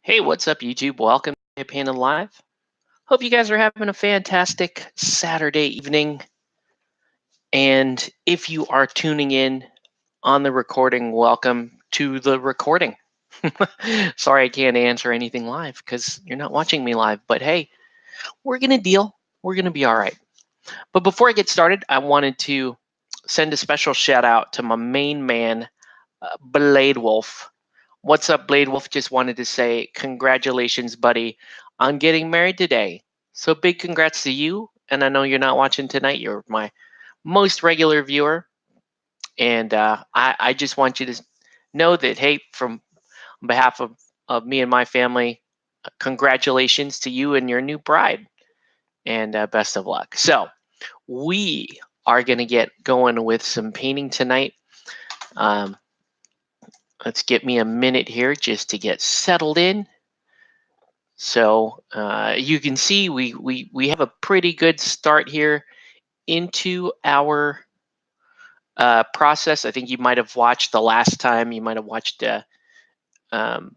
Hey, what's up, YouTube? Welcome to Panda Live. Hope you guys are having a fantastic Saturday evening. And if you are tuning in on the recording, welcome to the recording. Sorry, I can't answer anything live because you're not watching me live. But hey, we're going to deal. We're going to be all right. But before I get started, I wanted to send a special shout out to my main man, Blade Wolf. What's up, Blade Wolf? Just wanted to say congratulations, buddy, on getting married today. So big congrats to you. And I know you're not watching tonight. You're my most regular viewer. And I just want you to know that, hey, from on behalf of me and my family, congratulations to you and your new bride. And best of luck. So we are going to get going with some painting tonight. Let's get me a minute here just to get settled in. So you can see we have a pretty good start here into our process. I think you might have watched the last time. You might have watched um,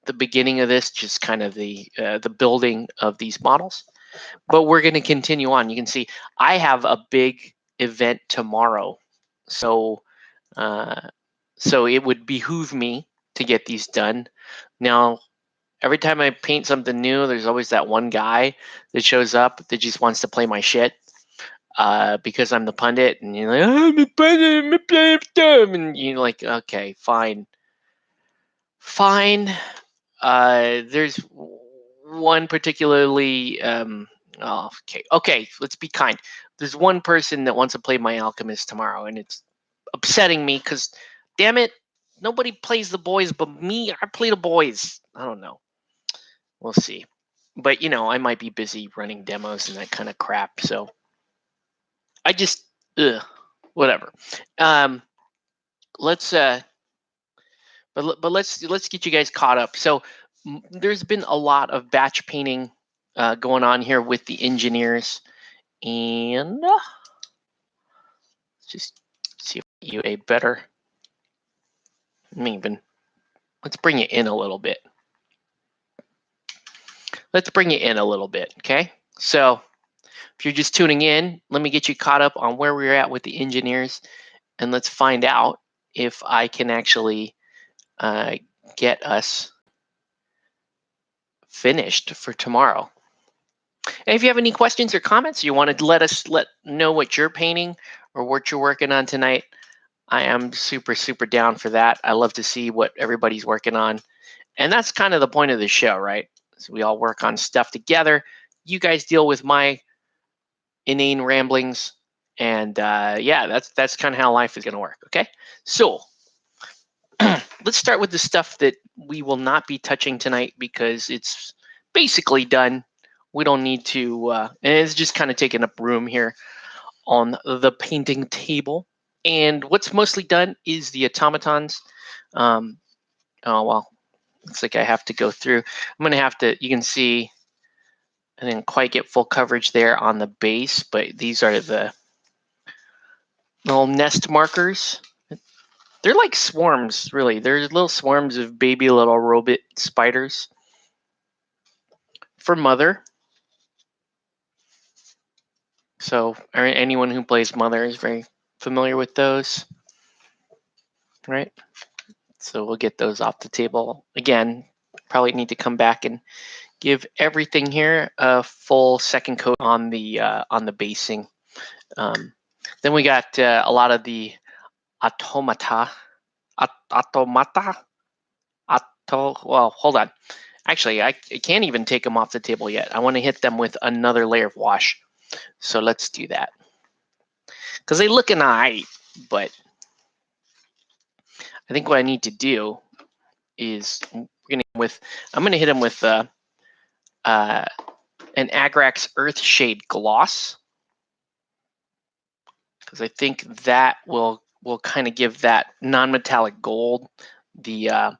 the beginning of this, just kind of the building of these models. But we're going to continue on. You can see I have a big event tomorrow, so so it would behoove me to get these done. Now, every time I paint something new, there's always that one guy that shows up that just wants to play my shit because I'm the pundit, and you're like, I'm the pundit, I'm a player of dumb, and you're like, okay, fine, fine. There's one particularly, oh, okay, let's be kind. There's one person that wants to play my alchemist tomorrow, and it's upsetting me because, damn it, nobody plays the boys but me. I play the boys. I don't know. We'll see. But I might be busy running demos and that kind of crap. So I just whatever. Let's but let's get you guys caught up. So there's been a lot of batch painting going on here with the engineers, and let's just see if you a better. Let's bring it in a little bit. Let's bring it in a little bit, okay? So if you're just tuning in, let me get you caught up on where we're at with the engineers, and let's find out if I can actually get us finished for tomorrow. And if you have any questions or comments, you want to let know what you're painting or what you're working on tonight, I am super down for that. I love to see what everybody's working on, and that's kind of the point of the show, right? So we all work on stuff together. You guys deal with my inane ramblings, and yeah, that's kind of how life is going to work. Okay, so let's start with the stuff that we will not be touching tonight because it's basically done. We don't need to, and it's just kind of taking up room here on the painting table. And what's mostly done is the automatons. Oh well, looks like I have to go through. I'm gonna have to. You can see I didn't quite get full coverage there on the base, but these are the little nest markers. They're like swarms, really. They're little swarms of baby little robot spiders for Mother. So anyone who plays Mother is very familiar with those, right? So we'll get those off the table. Again, probably need to come back and give everything here a full second coat on the basing. Then we got a lot of the automata. Well, hold on. Actually, I can't even take them off the table yet. I want to hit them with another layer of wash. So let's do that. Because they look alright, but I think what I need to do is I'm gonna hit them with an Agrax Earthshade gloss, because I think that will kind of give that non-metallic gold the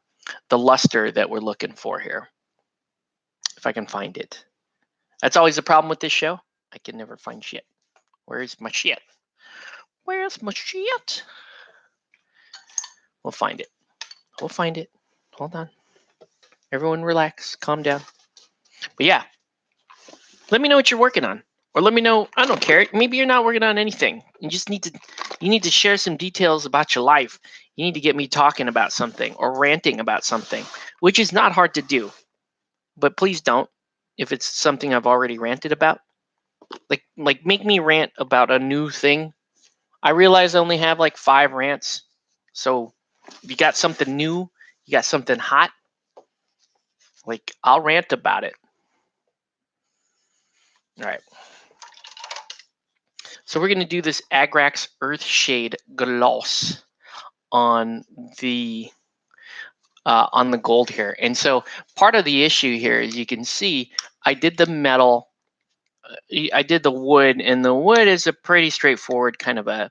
luster that we're looking for here. If I can find it. That's always the problem with this show. I can never find shit. Where's my shit? Where's my shit? We'll find it. We'll find it. Hold on. Everyone relax, calm down. But yeah, let me know what you're working on. Or let me know, I don't care. Maybe you're not working on anything. You need to share some details about your life. You need to get me talking about something or ranting about something, which is not hard to do. But please don't if it's something I've already ranted about. Like make me rant about a new thing. I realize I only have like 5 rants. So if you got something new, you got something hot, like I'll rant about it. All right. So we're going to do this Agrax Earthshade gloss on the gold here. And so part of the issue here is you can see I did the metal, I did the wood, and the wood is a pretty straightforward kind of a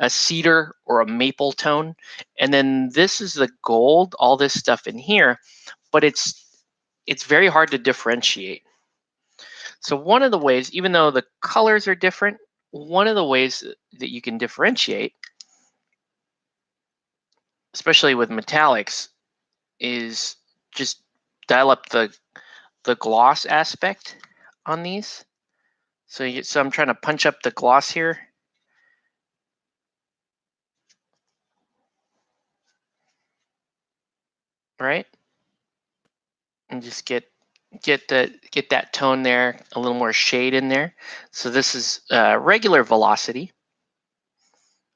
cedar or a maple tone. And then this is the gold, all this stuff in here, but it's very hard to differentiate. So one of the ways, even though the colors are different, one of the ways that you can differentiate, especially with metallics, is just dial up the gloss aspect on these. So I'm trying to punch up the gloss here. Right? And just get that tone there, a little more shade in there. So this is regular velocity.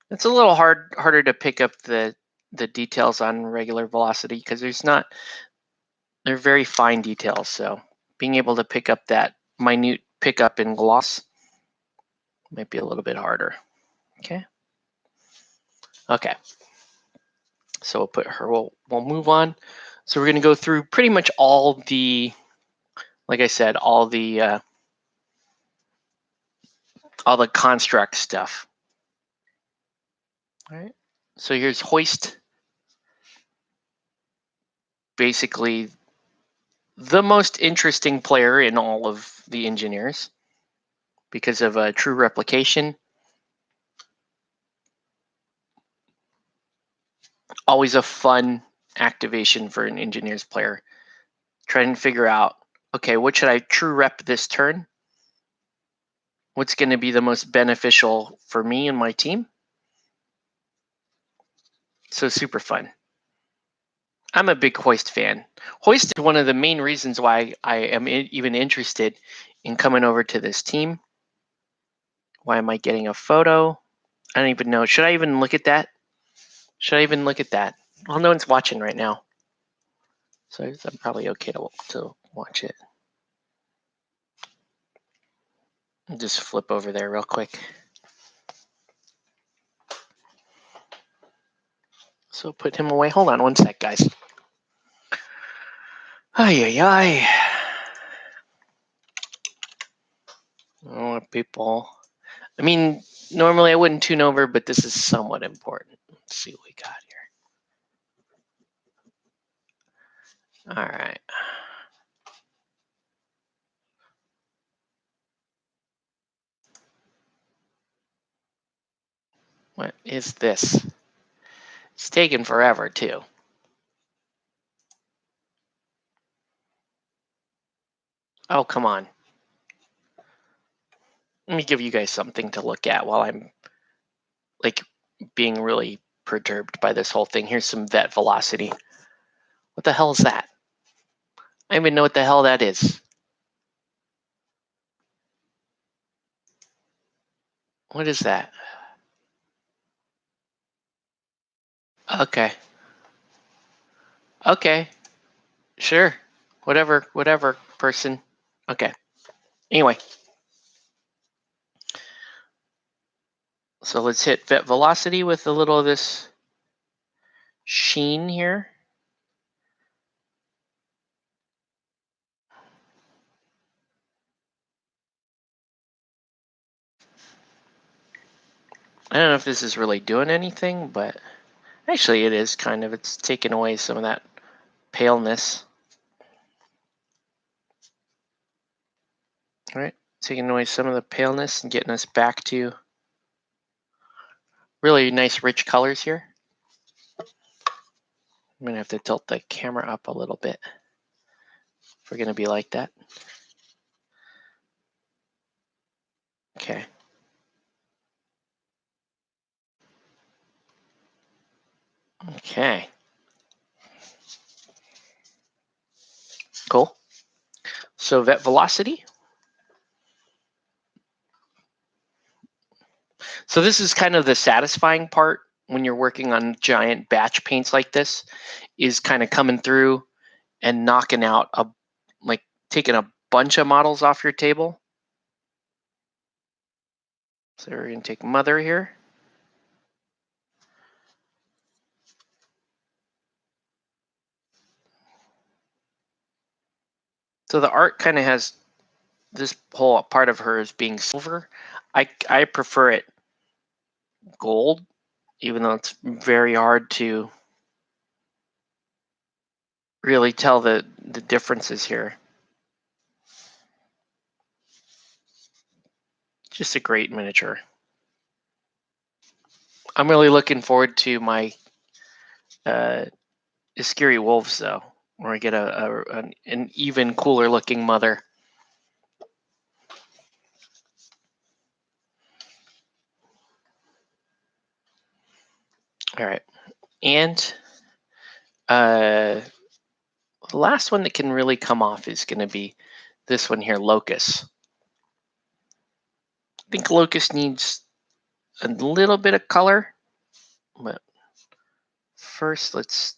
It's a little harder to pick up the details on regular velocity because they're very fine details. So being able to pick up that minute pickup in gloss might be a little bit harder. Okay. Okay. So we'll put her. We'll move on. So we're going to go through pretty much all the, like I said, all the construct stuff. All right. So here's Hoist. Basically, the most interesting player in all of the engineers because of a true replication. Always a fun activation for an engineers player. Trying to figure out, okay, what should I true rep this turn? What's going to be the most beneficial for me and my team? So super fun. I'm a big Hoist fan. Hoist is one of the main reasons why I am even interested in coming over to this team. Why am I getting a photo? I don't even know. Should I even look at that? Should I even look at that? Well, no one's watching right now. So I'm probably okay to watch it. I'll just flip over there real quick. So put him away. Hold on one sec, guys. Ay, ay, ay. Oh, people. I mean, normally I wouldn't tune over, but this is somewhat important. Let's see what we got here. All right. What is this? It's taking forever, too. Oh, come on. Let me give you guys something to look at while I'm like being really perturbed by this whole thing. Here's some vet velocity. What the hell is that? I don't even know what the hell that is. What is that? Okay. Okay. Sure. Whatever, person. Okay. Anyway. So let's hit vet velocity with a little of this sheen here. I don't know if this is really doing anything, but actually it is kind of. It's taking away some of that paleness. All right. Taking away some of the paleness and getting us back to really nice rich colors here. I'm going to have to tilt the camera up a little bit. we're going to be like that. Okay. Okay. Cool. So vet velocity. So this is kind of the satisfying part when you're working on giant batch paints like this, is kind of coming through and knocking out like taking a bunch of models off your table. So we're going to take mother here. So the art kind of has this whole part of her as being silver. I prefer it gold, even though it's very hard to really tell the differences here. Just a great miniature. I'm really looking forward to my Iskiri Wolves, though, where I get an even cooler looking mother. All right. And the last one that can really come off is going to be this one here, Locust. I think Locust needs a little bit of color, but first let's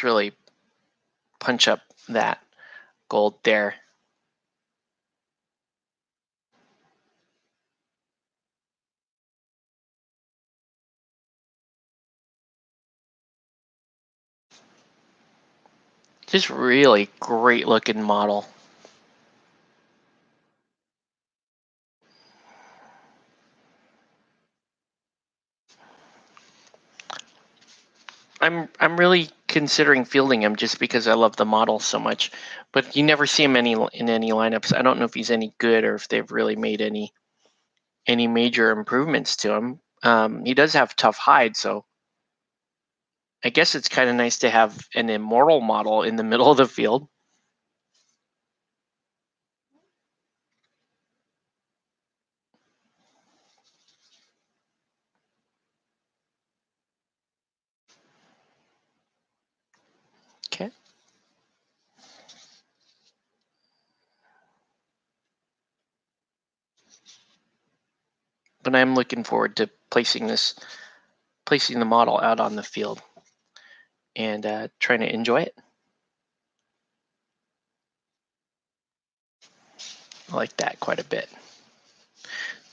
really punch up that gold there. Just really great looking model. I'm really considering fielding him just because I love the model so much, but you never see him in any lineups. I don't know if he's any good or if they've really made any major improvements to him. He does have tough hide, so I guess it's kind of nice to have an immortal model in the middle of the field. Okay. But I'm looking forward to placing the model out on the field and trying to enjoy it. I like that quite a bit.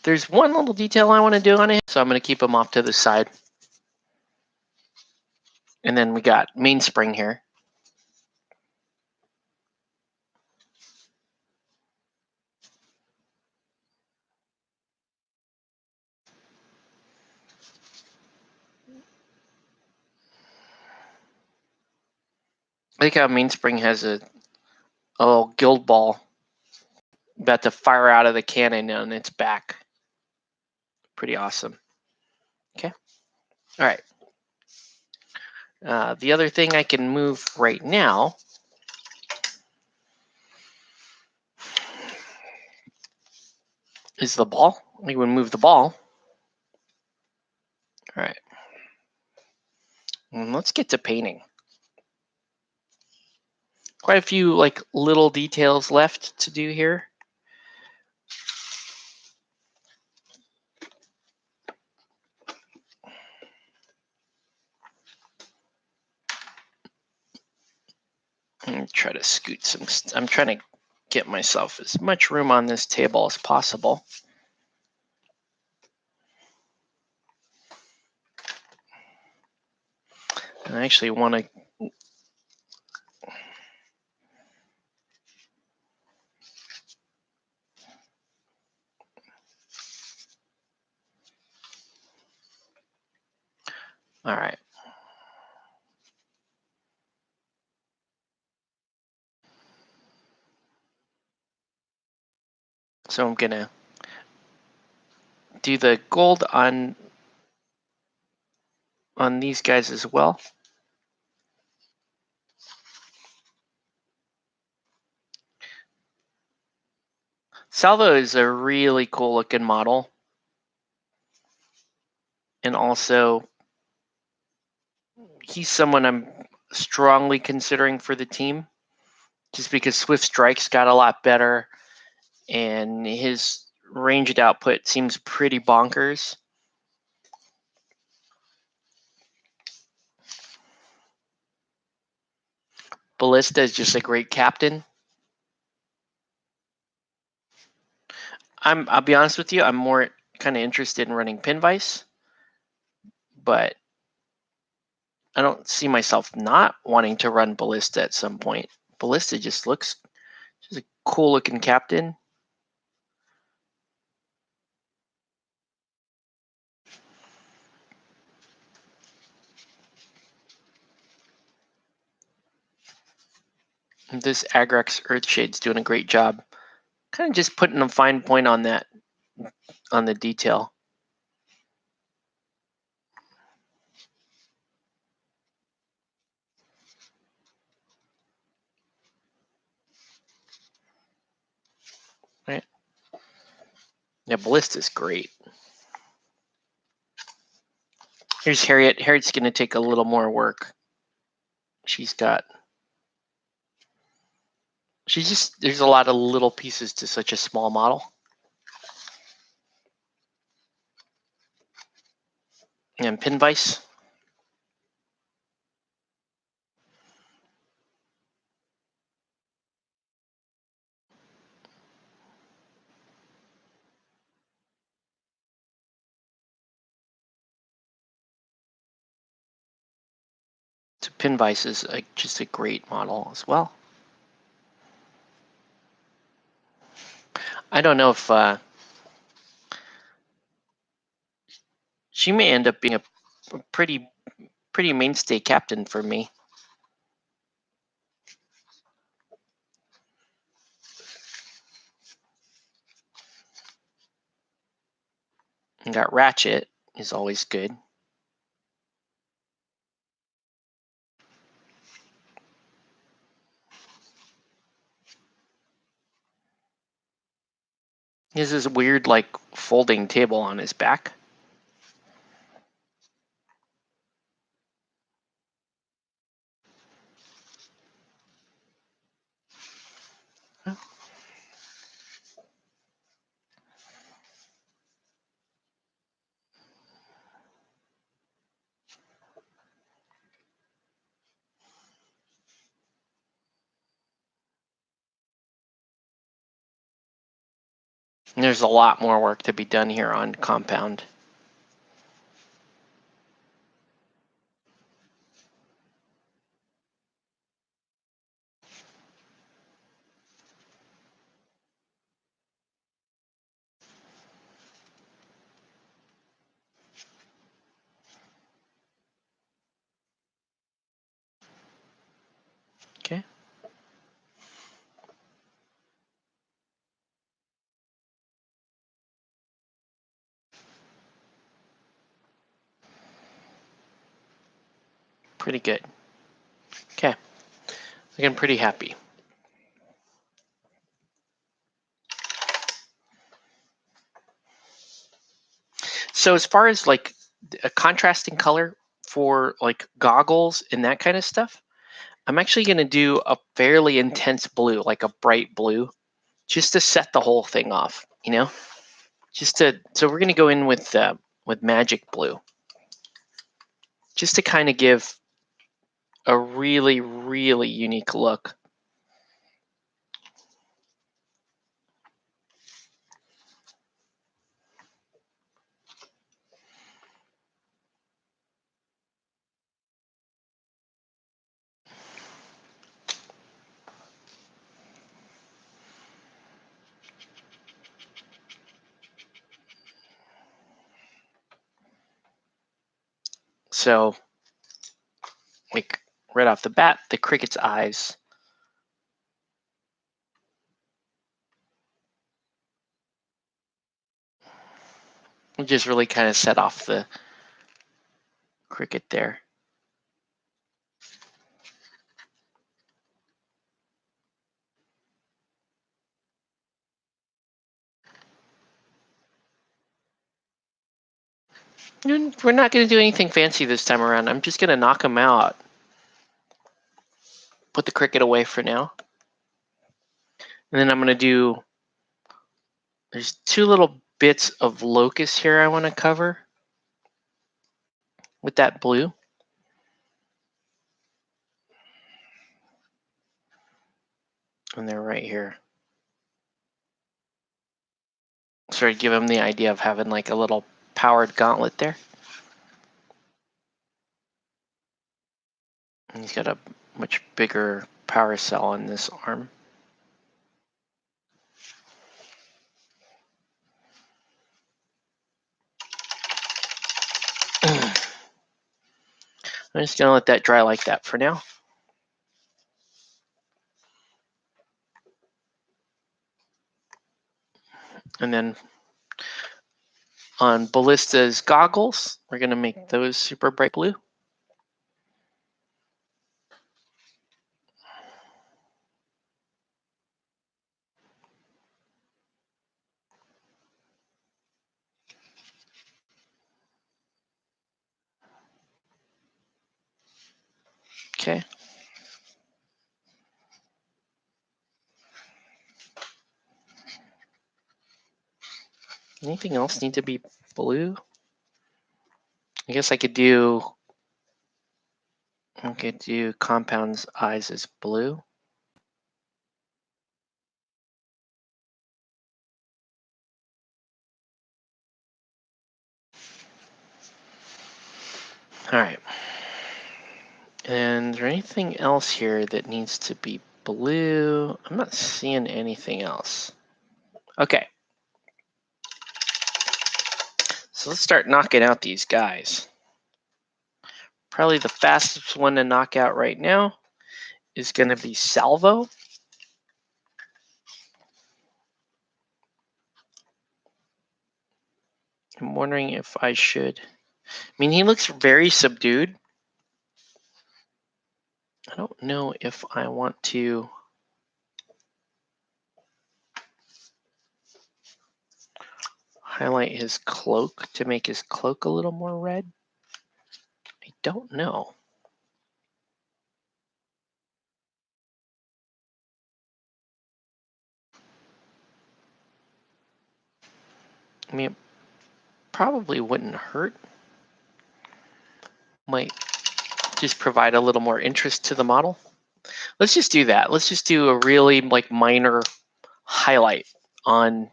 There's one little detail I want to do on it, so I'm going to keep him off to the side. And then we got mainspring here. I like how mainspring has a little guild ball about to fire out of the cannon on its back. Pretty awesome. Okay. All right. The other thing I can move right now is the ball. We would move the ball. All right. And let's get to painting. Quite a few like little details left to do here. And try to scoot some. I'm trying to get myself as much room on this table as possible. And I actually want to. All right. So I'm gonna do the gold on these guys as well. Salvo is a really cool looking model. And also, he's someone I'm strongly considering for the team, just because Swift Strike's got a lot better, and his ranged output seems pretty bonkers. Ballista is just a great captain. I'll be honest with you, I'm more kind of interested in running Pinvice, but I don't see myself not wanting to run Ballista at some point. Ballista just looks just a cool looking captain. This Agrax Earthshade's doing a great job. Kind of just putting a fine point on that, on the detail. Right? Yeah, Ballista's great. Here's Harriet. Harriet's going to take a little more work. There's a lot of little pieces to such a small model. And Pinvice. So Pinvice is just a great model as well. I don't know if she may end up being a pretty mainstay captain for me. And got Ratchet is always good. He has this weird like folding table on his back. And there's a lot more work to be done here on Compound. Okay. Pretty good. Okay. I'm pretty happy. So as far as like a contrasting color for like goggles and that kind of stuff, I'm actually going to do a fairly intense blue, like a bright blue, just to set the whole thing off, you know? So we're going to go in with magic blue, just to kind of give a really, really unique look. So, like right off the bat, the cricket's eyes. Just really kind of set off the cricket there. We're not going to do anything fancy this time around. I'm just going to knock him out. Put the cricket away for now. And then I'm going to do, there's two little bits of locust here I want to cover with that blue. And they're right here. Sort of give him the idea of having like a little powered gauntlet there. And he's got a much bigger power cell on this arm. I'm just gonna let that dry like that for now. And then on Ballista's goggles, we're gonna make those super bright blue. Okay. Anything else need to be blue? I guess I could do Compound's eyes as blue. All right. And is there anything else here that needs to be blue? I'm not seeing anything else. Okay. So let's start knocking out these guys. Probably the fastest one to knock out right now is going to be Salvo. I'm wondering if I should. I mean, he looks very subdued. I don't know if I want to highlight his cloak to make his cloak a little more red. I don't know. I mean, it probably wouldn't hurt. Might just provide a little more interest to the model. Let's just do that. Let's just do a really like minor highlight on.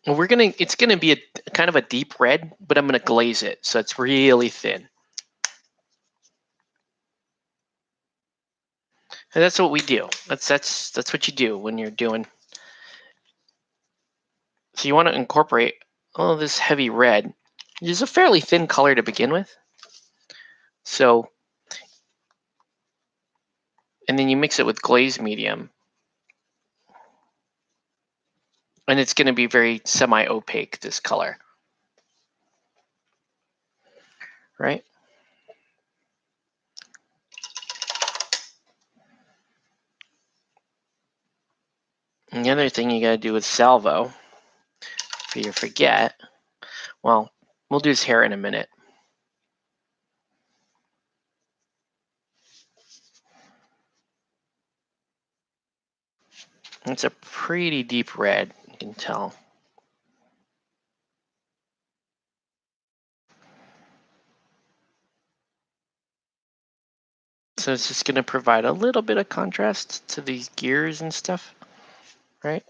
It's gonna be a kind of a deep red, but I'm gonna glaze it so it's really thin. And that's what we do. That's what you do when you're doing. So you want to incorporate all of this heavy red. It's a fairly thin color to begin with. So, and then you mix it with glaze medium. And it's going to be very semi-opaque, this color. Right? And the other thing you got to do with Salvo, if you forget, well, we'll do his hair in a minute. It's a pretty deep red, you can tell. So it's just going to provide a little bit of contrast to these gears and stuff, right?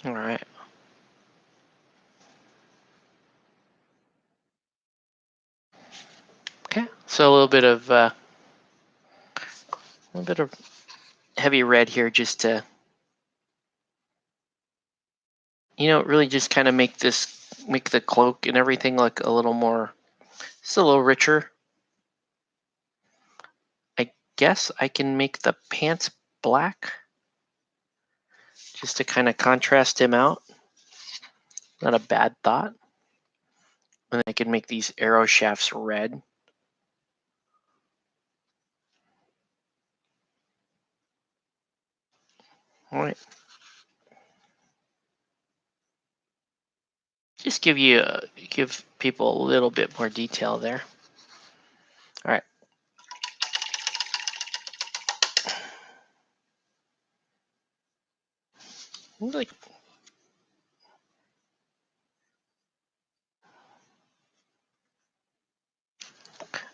All right. Okay, so a little bit of heavy red here, just to, really just kind of make the cloak and everything look a little more, just a little richer. I guess I can make the pants black, just to kind of contrast him out Not a bad thought. And I can make these arrow shafts red. All right. Just give people a little bit more detail there. All right. Like,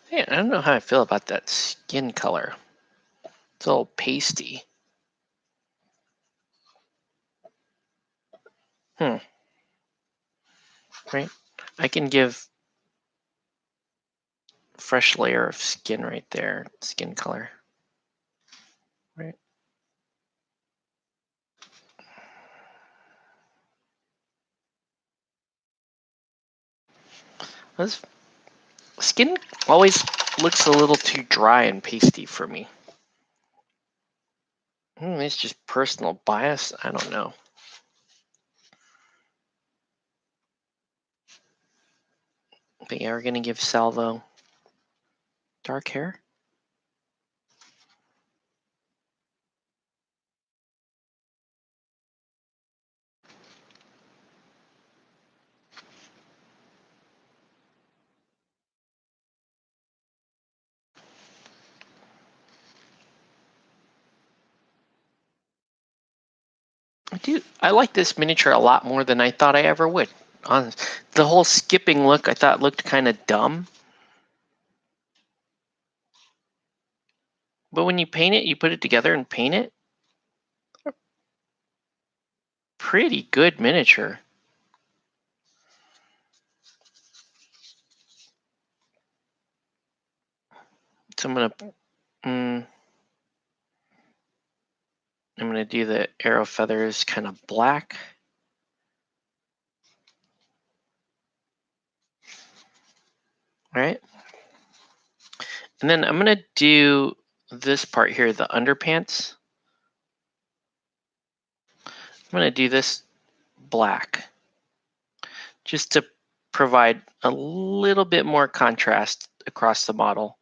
hey, I don't know how I feel about that skin color. It's all pasty. Right. I can give a fresh layer of skin right there. Skin color. Right. This skin always looks a little too dry and pasty for me. It's just personal bias. I don't know. But yeah, we're gonna give Salvo dark hair. I like this miniature a lot more than I thought I ever would. On the whole skipping look, I thought looked kind of dumb. But when you paint it, you put it together and paint it. Pretty good miniature. So I'm gonna do the arrow feathers kind of black. All right. And then I'm gonna do this part here, the underpants. I'm gonna do this black, just to provide a little bit more contrast across the model.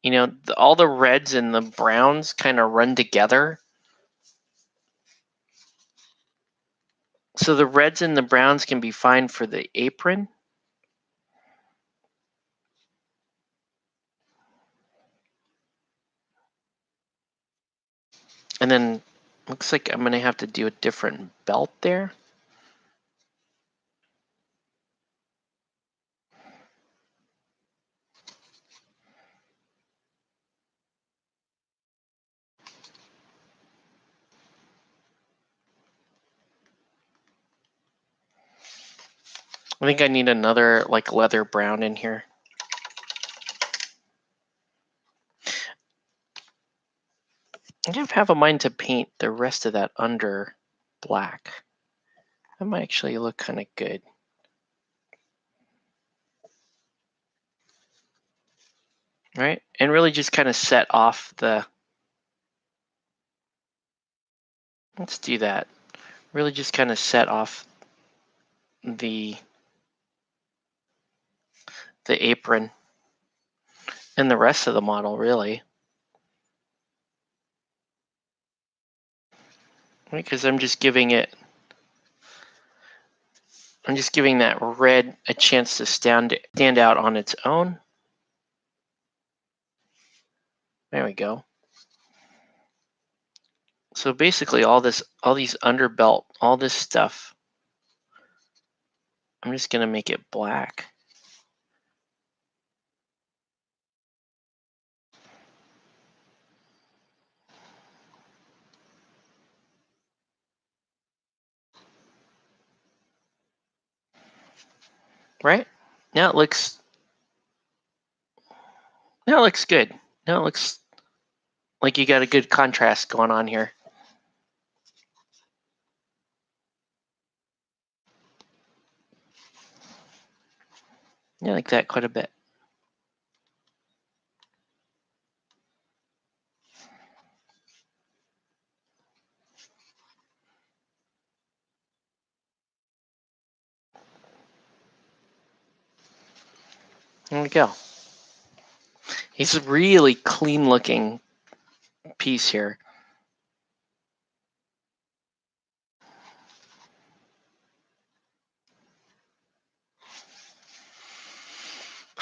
You know, all the reds and the browns kind of run together. So the reds and the browns can be fine for the apron. And then looks like I'm gonna have to do a different belt there. I think I need another like leather brown in here. I have a mind to paint the rest of that under black. That might actually look kind of good. Right? And really just kind of set off the, let's do that. Really just kind of set off the apron and the rest of the model, really. Right? Because I'm just giving that red a chance to stand out on its own. There we go. So basically all these underbelt, all this stuff, I'm just gonna make it black. Right? Now it looks good. Now it looks like you got a good contrast going on here. I like that quite a bit. There we go. He's a really clean looking piece here.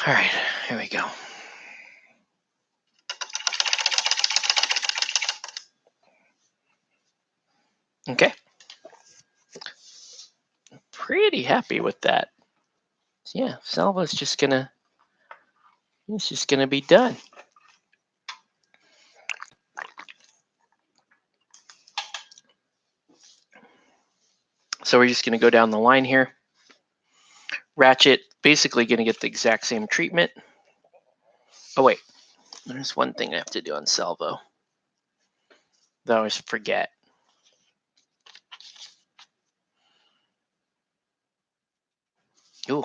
All right, here we go. Okay. Pretty happy with that. So yeah, Salvo's just gonna, he's just gonna be done. So we're just gonna go down the line here. Ratchet, basically gonna get the exact same treatment. Oh wait, there's one thing I have to do on Salvo that I always forget. Ooh,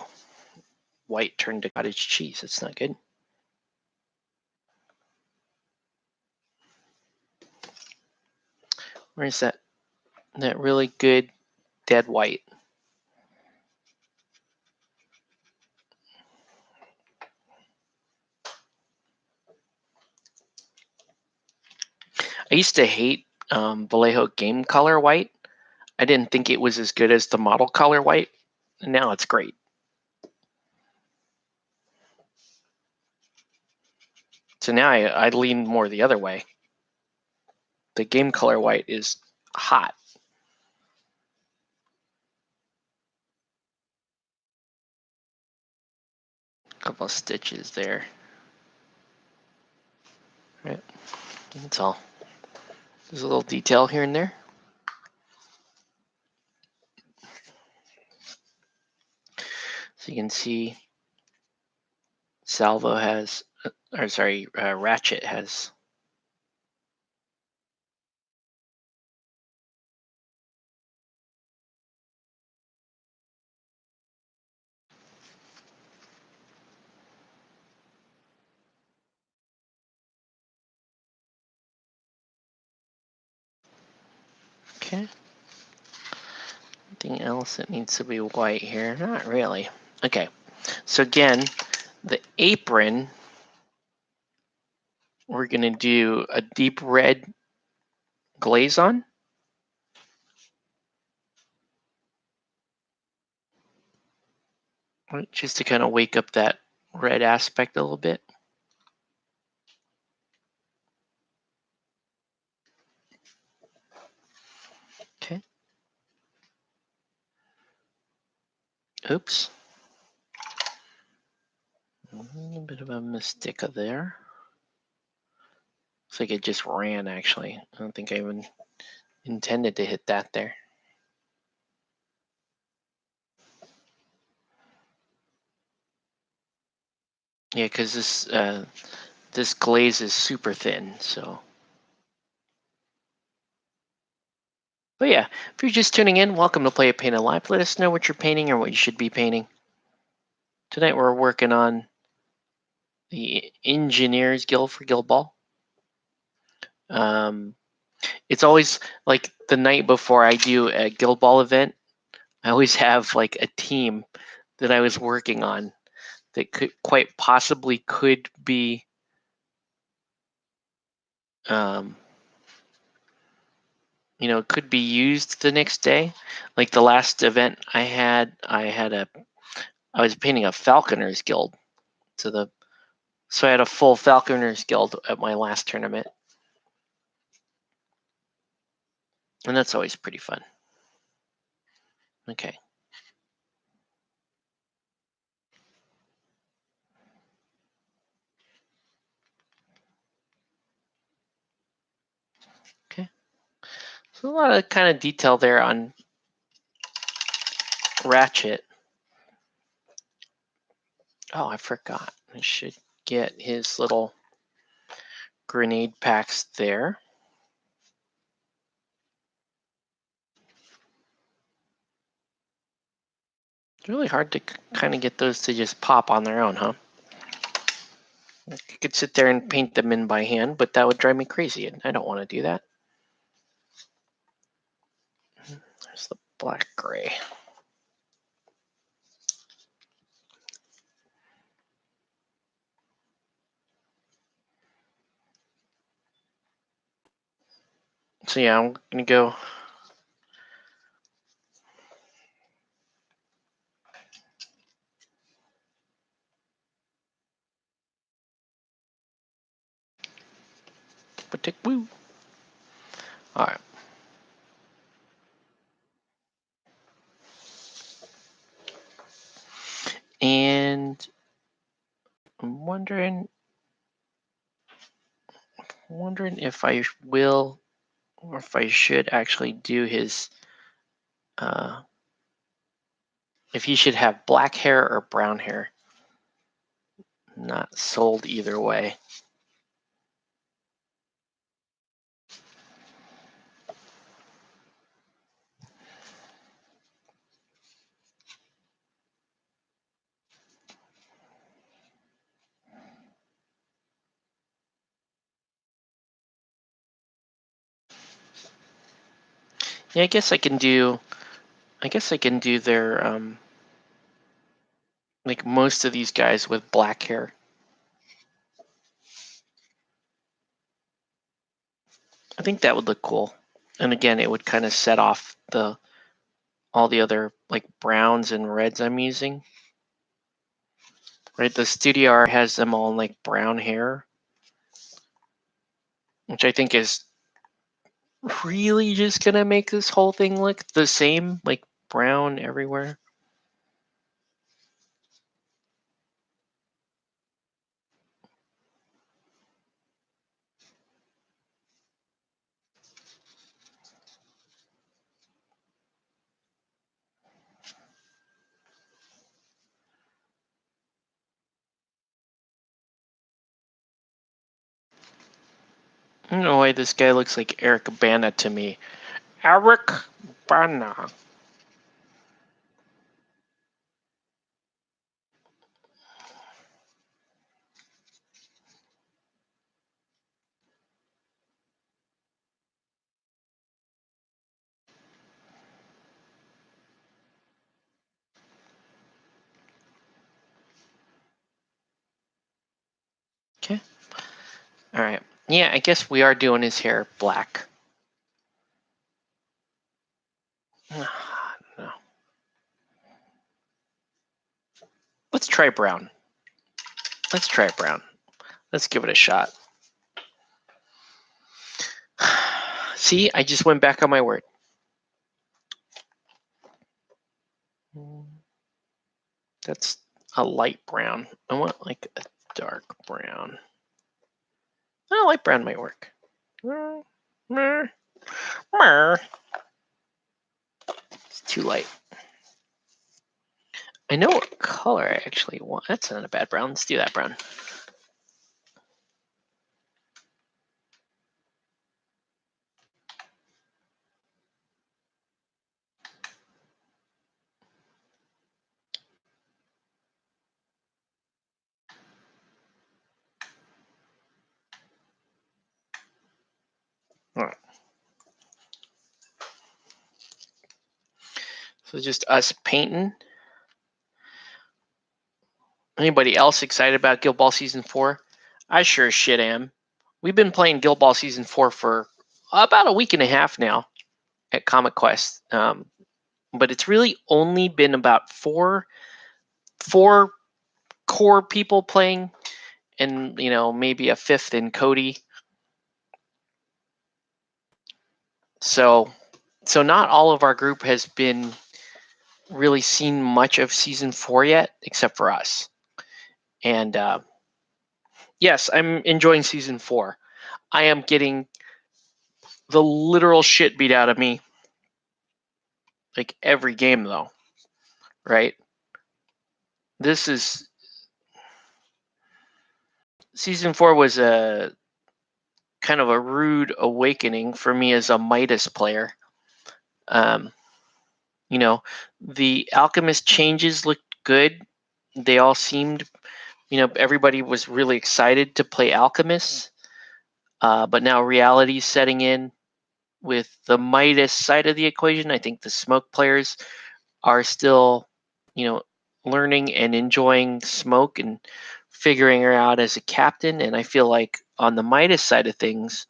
white turned to cottage cheese. That's not good. Where's that really good dead white? I used to hate Vallejo Game Color white. I didn't think it was as good as the model color white, and now it's great. So now I lean more the other way. The Game Color white is hot. Couple of stitches there. Right. That's all. There's a little detail here and there. So you can see Salvo has, or sorry, Ratchet has. Okay. Anything else that needs to be white here? Not really. Okay. So again, the apron, we're going to do a deep red glaze on. Right, just to kind of wake up that red aspect a little bit. Okay. Oops. A little bit of a mistake there. Looks like it just ran, actually. I don't think I even intended to hit that there. Yeah, because this glaze is super thin, so. But yeah, if you're just tuning in, welcome to Play It Painted Live. Let us know what you're painting or what you should be painting. Tonight we're working on the Engineers Guild for Guild Ball. It's always like the night before I do a Guild Ball event, I always have like a team that I was working on that could quite possibly could be could be used the next day. Like the last event I was painting a Falconers Guild. So I had a full Falconers Guild at my last tournament. And that's always pretty fun. Okay. Okay. So a lot of kind of detail there on Ratchet. Oh, I forgot. I should get his little grenade packs there. It's really hard to kind of get those to just pop on their own, huh? I could sit there and paint them in by hand, but that would drive me crazy, and I don't want to do that. There's the black gray. So yeah, I'm gonna go. Woo. All right. And I'm wondering if I will or if I should actually do his if he should have black hair or brown hair. Not sold either way. Yeah, I guess I can do their like most of these guys with black hair. I think that would look cool. And again, it would kind of set off all the other like browns and reds I'm using. Right, the Studio Art has them all in like brown hair, which I think is really just gonna make this whole thing look the same, like brown everywhere. I don't know why this guy looks like Eric Bana to me. Eric Bana. Okay. All right. Yeah, I guess we are doing his hair black. No. Let's try brown. Let's try brown. Let's give it a shot. See, I just went back on my word. That's a light brown. I want like a dark brown. Oh, light brown might work. It's too light. I know what color I actually want. That's not a bad brown. Let's do that brown. All right. So just us painting. Anybody else excited about Guild Ball Season 4? I sure as shit am. We've been playing Guild Ball Season 4 for about a week and a half now at Comic Quest. But it's really only been about four core people playing, and maybe a fifth in Cody. So not all of our group has been really seen much of Season 4 yet, except for us. And yes, I'm enjoying Season 4. I am getting the literal shit beat out of me like every game, though, right? This is Season 4 was a kind of a rude awakening for me as a Midas player. The Alchemist changes looked good. They all seemed, everybody was really excited to play Alchemist. But now reality's setting in with the Midas side of the equation. I think the Smoke players are still, learning and enjoying Smoke and figuring her out as a captain. And I feel like on the Midas side of things,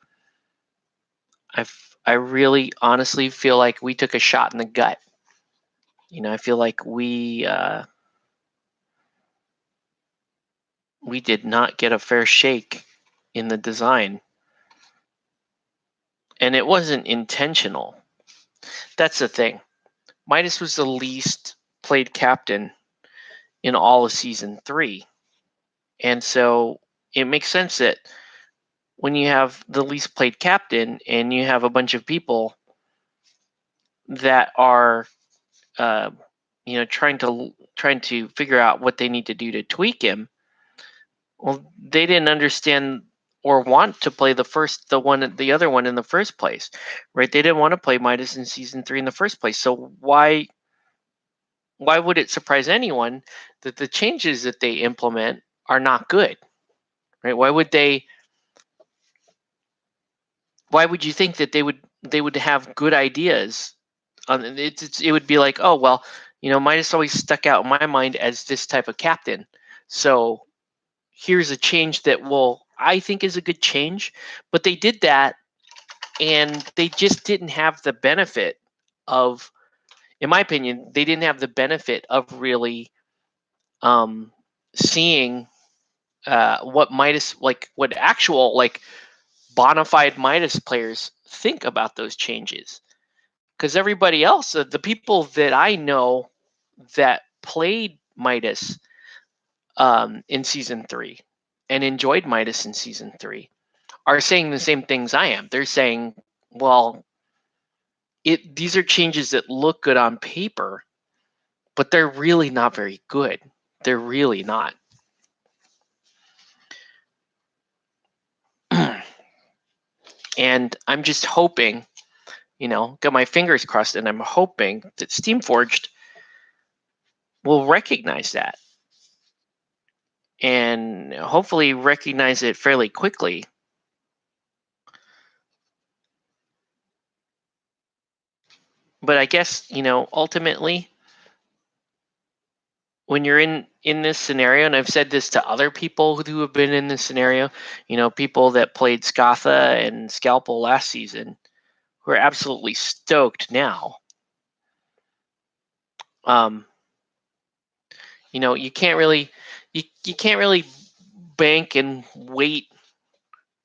I really honestly feel like we took a shot in the gut. I feel like we did not get a fair shake in the design, and it wasn't intentional. That's the thing. Midas was the least played captain in all of season 3, and so it makes sense that when you have the least played captain and you have a bunch of people that are trying to figure out what they need to do to tweak him, well, they didn't understand or want to play the other one in the first place, right? They didn't want to play Midas in season 3 in the first place. So why would it surprise anyone that the changes that they implement are not good, right? Why would you think that they would have good ideas? It would be like, oh well, Midas always stuck out in my mind as this type of captain, so here's a change that I think is a good change. But they did that, and they just didn't have the benefit of, in my opinion, they didn't have the benefit of really seeing what Midas, like what actual like bona fide Midas players think about those changes. Because everybody else, the people that I know that played Midas in season 3 and enjoyed Midas in season 3 are saying the same things I am. They're saying, well, these are changes that look good on paper, but they're really not very good. They're really not. And I'm just hoping, got my fingers crossed, and I'm hoping that Steamforged will recognize that and hopefully recognize it fairly quickly. But I guess, ultimately, when you're in this scenario, and I've said this to other people who have been in this scenario, people that played Scatha and Scalpel last season, who are absolutely stoked now. You can't really bank and wait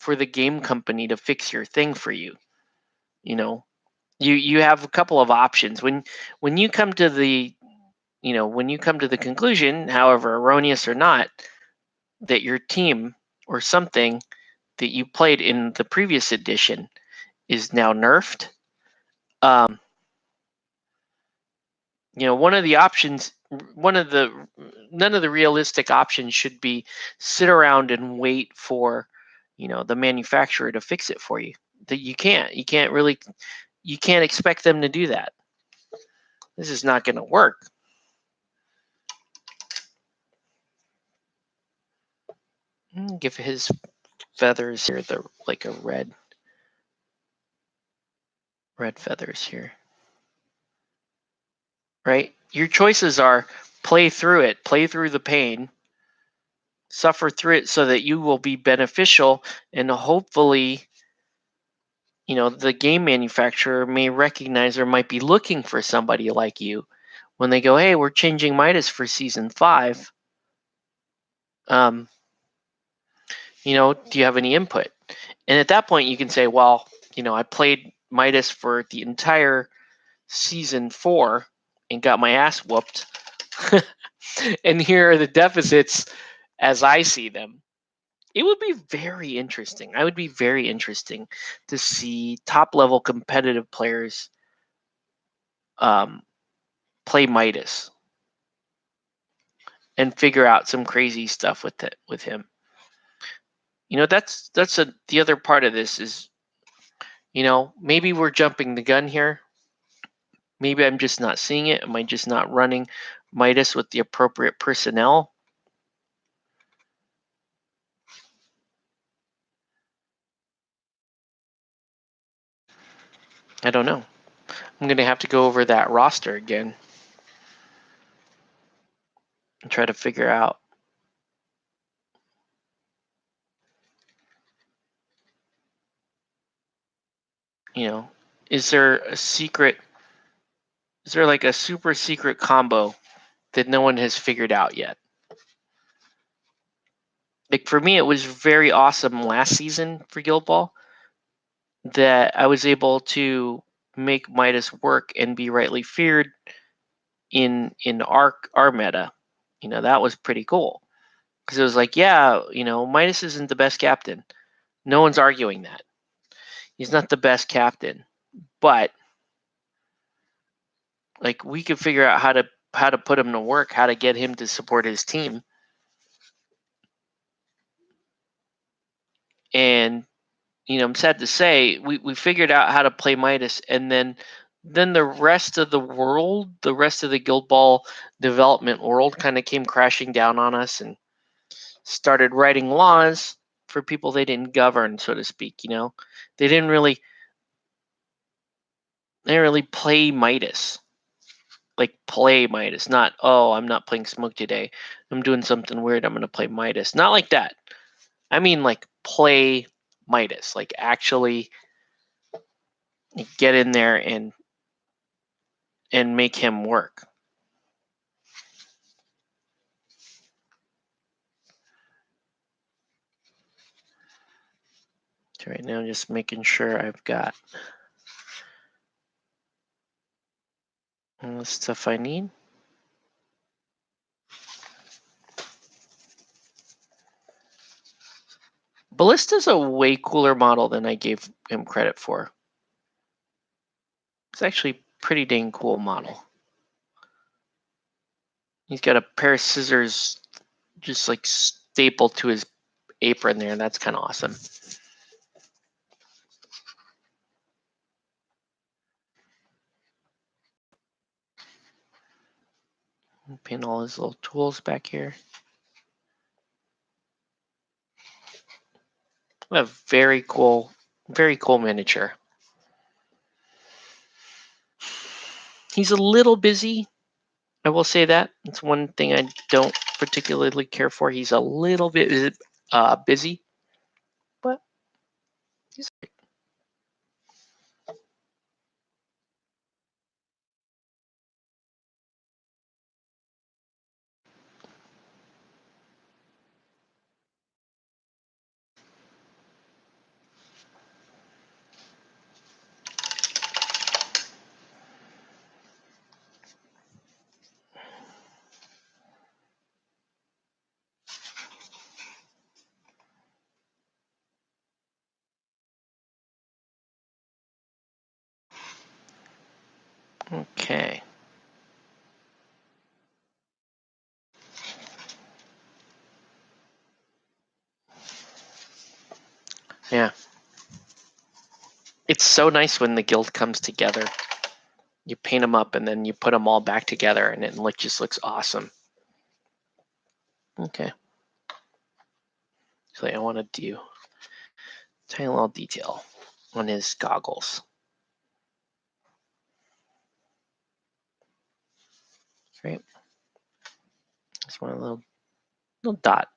for the game company to fix your thing for you. You have a couple of options when you come to the conclusion, however erroneous or not, that your team or something that you played in the previous edition is now nerfed. One of the options, none of the realistic options should be sit around and wait for, the manufacturer to fix it for you. That you can't expect them to do that. This is not going to work. Give his feathers here like a red feathers here. Right? Your choices are play through it, play through the pain, suffer through it so that you will be beneficial, and hopefully, the game manufacturer may recognize or might be looking for somebody like you when they go, hey, we're changing Midas for season 5. Do you have any input? And at that point, you can say, well, I played Midas for the entire season 4 and got my ass whooped. And here are the deficits as I see them. It would be very interesting. I would be very interesting to see top level competitive players play Midas and figure out some crazy stuff with him. That's the other part of this is, maybe we're jumping the gun here. Maybe I'm just not seeing it. Am I just not running Midas with the appropriate personnel? I don't know. I'm going to have to go over that roster again and try to figure out, is there a secret? Is there like a super secret combo that no one has figured out yet? Like for me, it was very awesome last season for Guild Ball that I was able to make Midas work and be rightly feared in our meta. You know, that was pretty cool because it was like, yeah, you know, Midas isn't the best captain. No one's arguing that. He's not the best captain, but like we could figure out how to put him to work, how to get him to support his team. And you know, I'm sad to say we figured out how to play Midas, and then the rest of the world, the rest of the Guild Ball development world kind of came crashing down on us and started writing laws for people they didn't govern, so to speak, you know. They didn't really play Midas. Like play Midas, not oh, I'm not playing Smoke today. I'm doing something weird. I'm gonna play Midas. Not like that. I mean like play Midas. Like actually get in there and make him work. So right now, just making sure I've got all the stuff I need. Ballista's a way cooler model than I gave him credit for. It's actually a pretty dang cool model. He's got a pair of scissors just like stapled to his apron there, and that's kind of awesome. Pin all his little tools back here. A very cool miniature. He's a little busy. I will say that. It's one thing I don't particularly care for. He's a little bit busy, but he's okay. Yeah. It's so nice when the guild comes together. You paint them up and then you put them all back together and it just looks awesome. Okay. So I want to do a tiny little detail on his goggles. Right. Just want a little dot.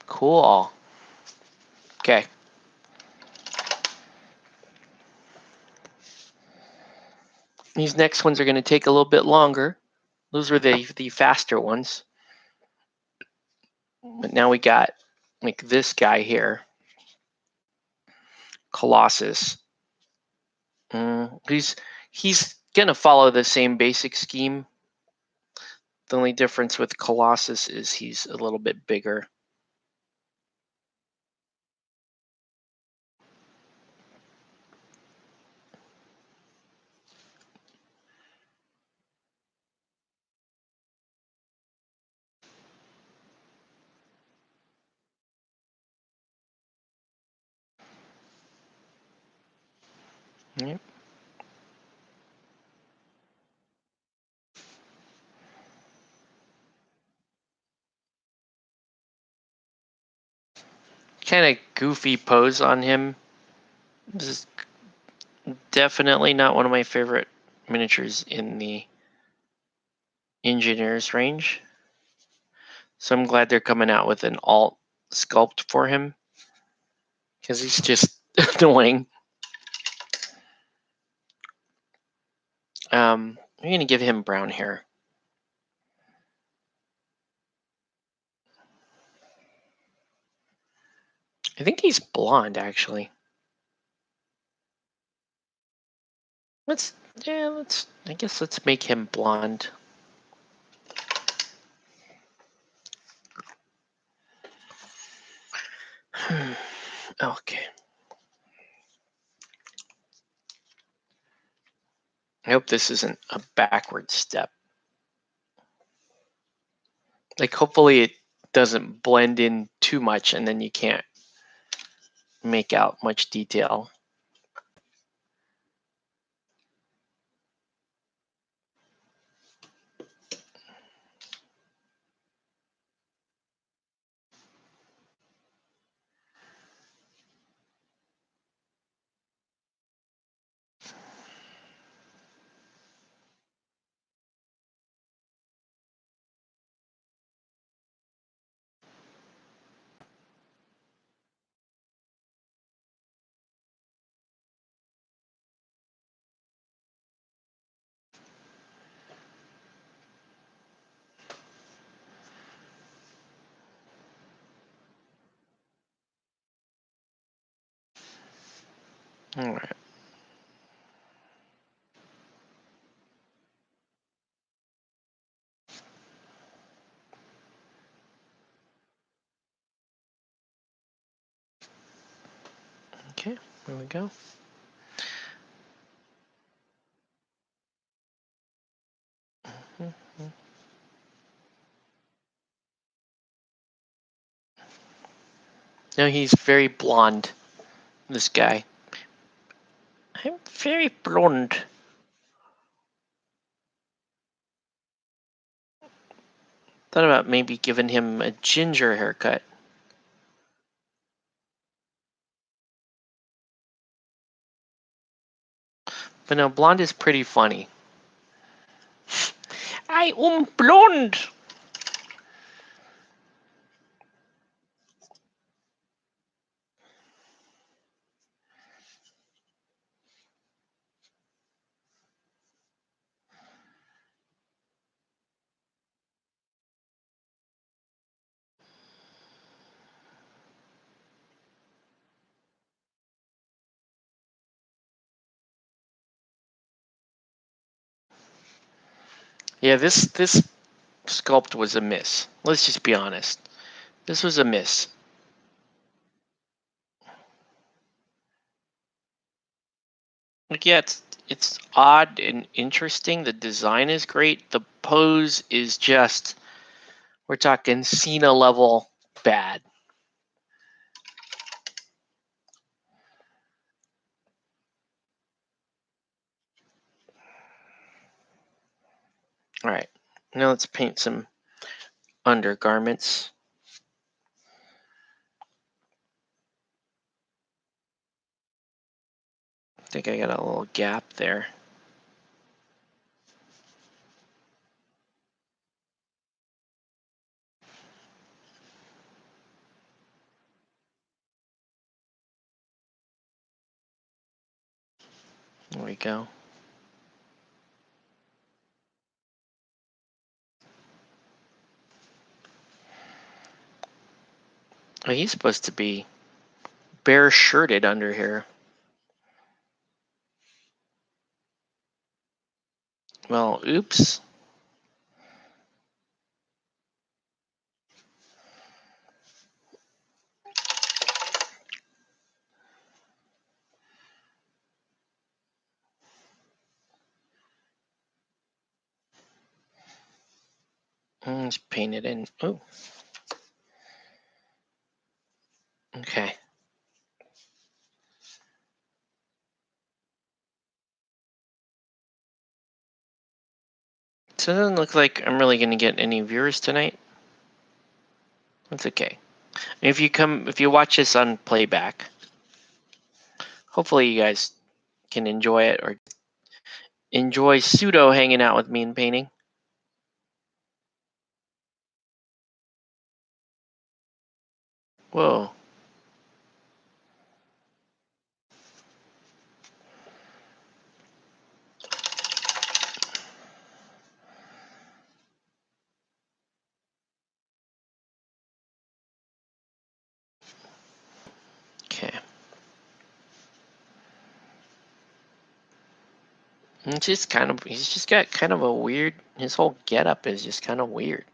Cool. Okay. These next ones are going to take a little bit longer. Those were the faster ones. But now we got like this guy here, Colossus. He's gonna follow the same basic scheme. The only difference with Colossus is he's a little bit bigger. Yep. kind of goofy pose on him. This is definitely not one of my favorite miniatures in the engineer's range. So I'm glad they're coming out with an alt sculpt for him, because he's just annoying. I'm going to give him brown hair. I think he's blonde, actually. I guess let's make him blonde. Okay. I hope this isn't a backward step. Like, hopefully it doesn't blend in too much and then you can't make out much detail. All right. Okay, there we go. No, he's very blonde, this guy. I'm very blonde. Thought about maybe giving him a ginger haircut. But no, blonde is pretty funny. I blonde. Yeah, this sculpt was a miss. Let's just be honest. This was a miss. Like, yeah, it's odd and interesting. The design is great. The pose is just, we're talking Cena level bad. All right, now let's paint some undergarments. I think I got a little gap there. There we go. Oh, he's supposed to be bare shirted under here. Well, oops. Let's paint it in. Oh. Okay. So it doesn't look like I'm really going to get any viewers tonight. That's okay. If you watch this on playback, hopefully you guys can enjoy it or enjoy pseudo hanging out with me and painting. Whoa. Okay. It's just he's just got kind of a weird, his whole getup is just kind of weird.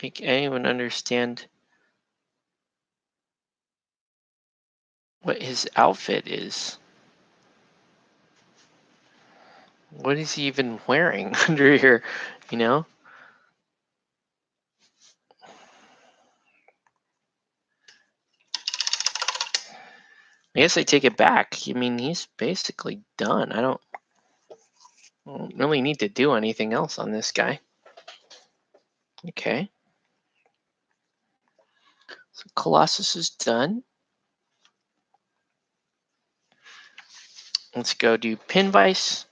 I can't even understand what his outfit is. What is he even wearing under here, you know? I guess I take it back. I mean, he's basically done. I don't really need to do anything else on this guy. Okay. So Colossus is done. Let's go do Pin Vise.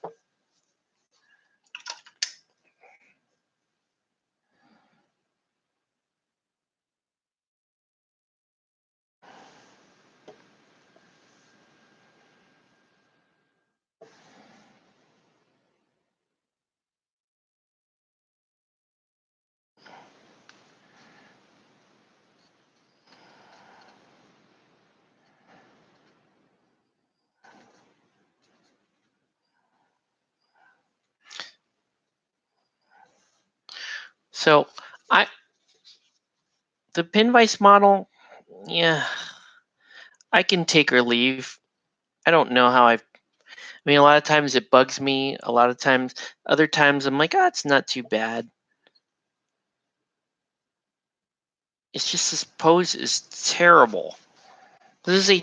So the Pin Vise model, yeah, I can take or leave. I don't know how I mean, a lot of times it bugs me. A lot of times, other times I'm like, it's not too bad. It's just this pose is terrible. This is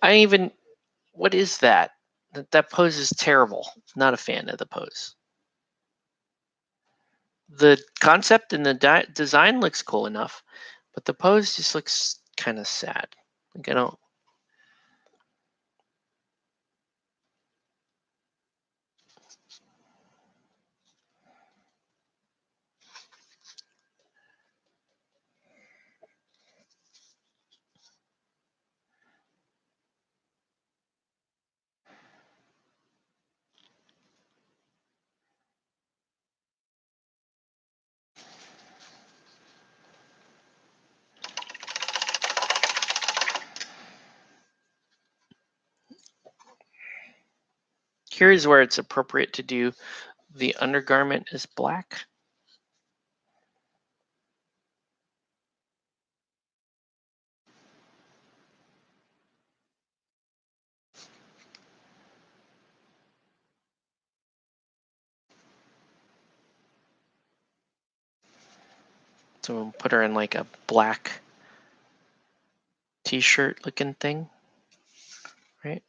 I even, what is that? That pose is terrible. Not a fan of the pose. The concept and the design looks cool enough, but the pose just looks kind of sad. Like I don't. Here's where it's appropriate to do the undergarment is black. So we'll put her in like a black t-shirt looking thing, right?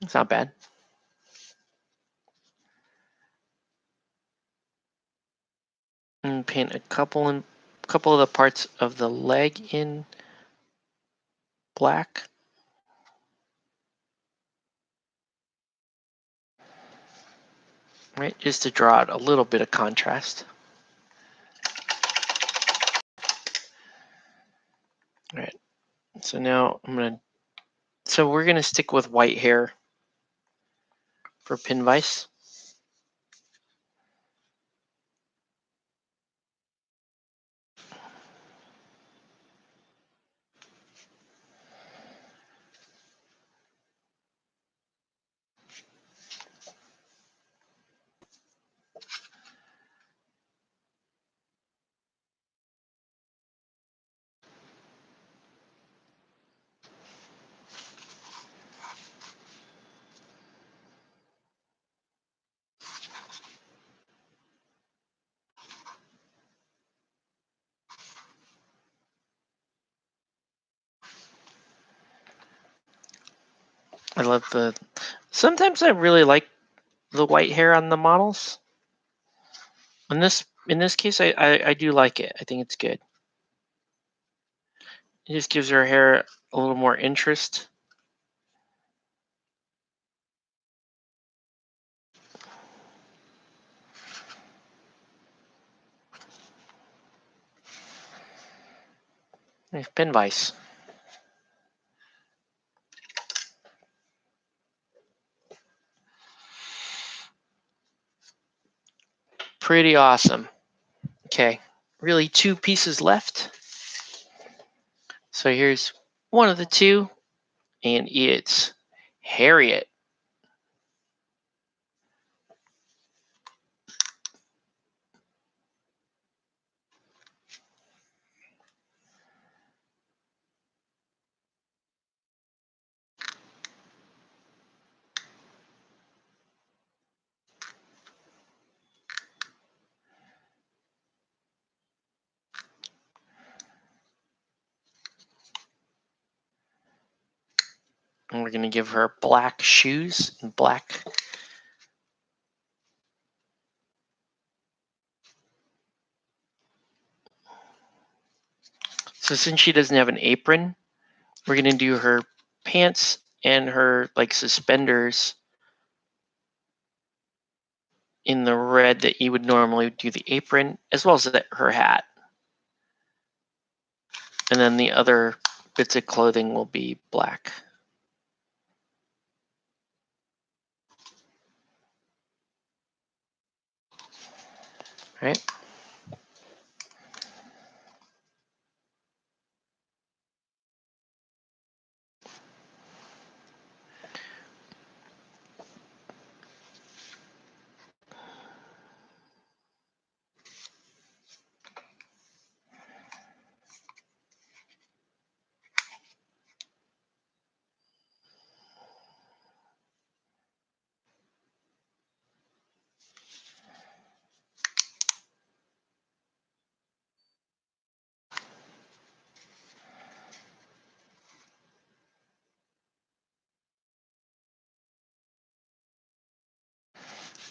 It's not bad. And paint a couple of the parts of the leg in black. Right, just to draw out a little bit of contrast. All right, so now we're gonna stick with white hair for Pin Vise. I love the. Sometimes I really like the white hair on the models. In this case, I do like it. I think it's good. It just gives her hair a little more interest. Nice pin vise. Pretty awesome. Okay, really 2 pieces left. So here's one of the 2, and it's Harriet. And we're going to give her black shoes and black. So since she doesn't have an apron, we're going to do her pants and her like suspenders in the red that you would normally do the apron, as well as her hat. And then the other bits of clothing will be black. Right?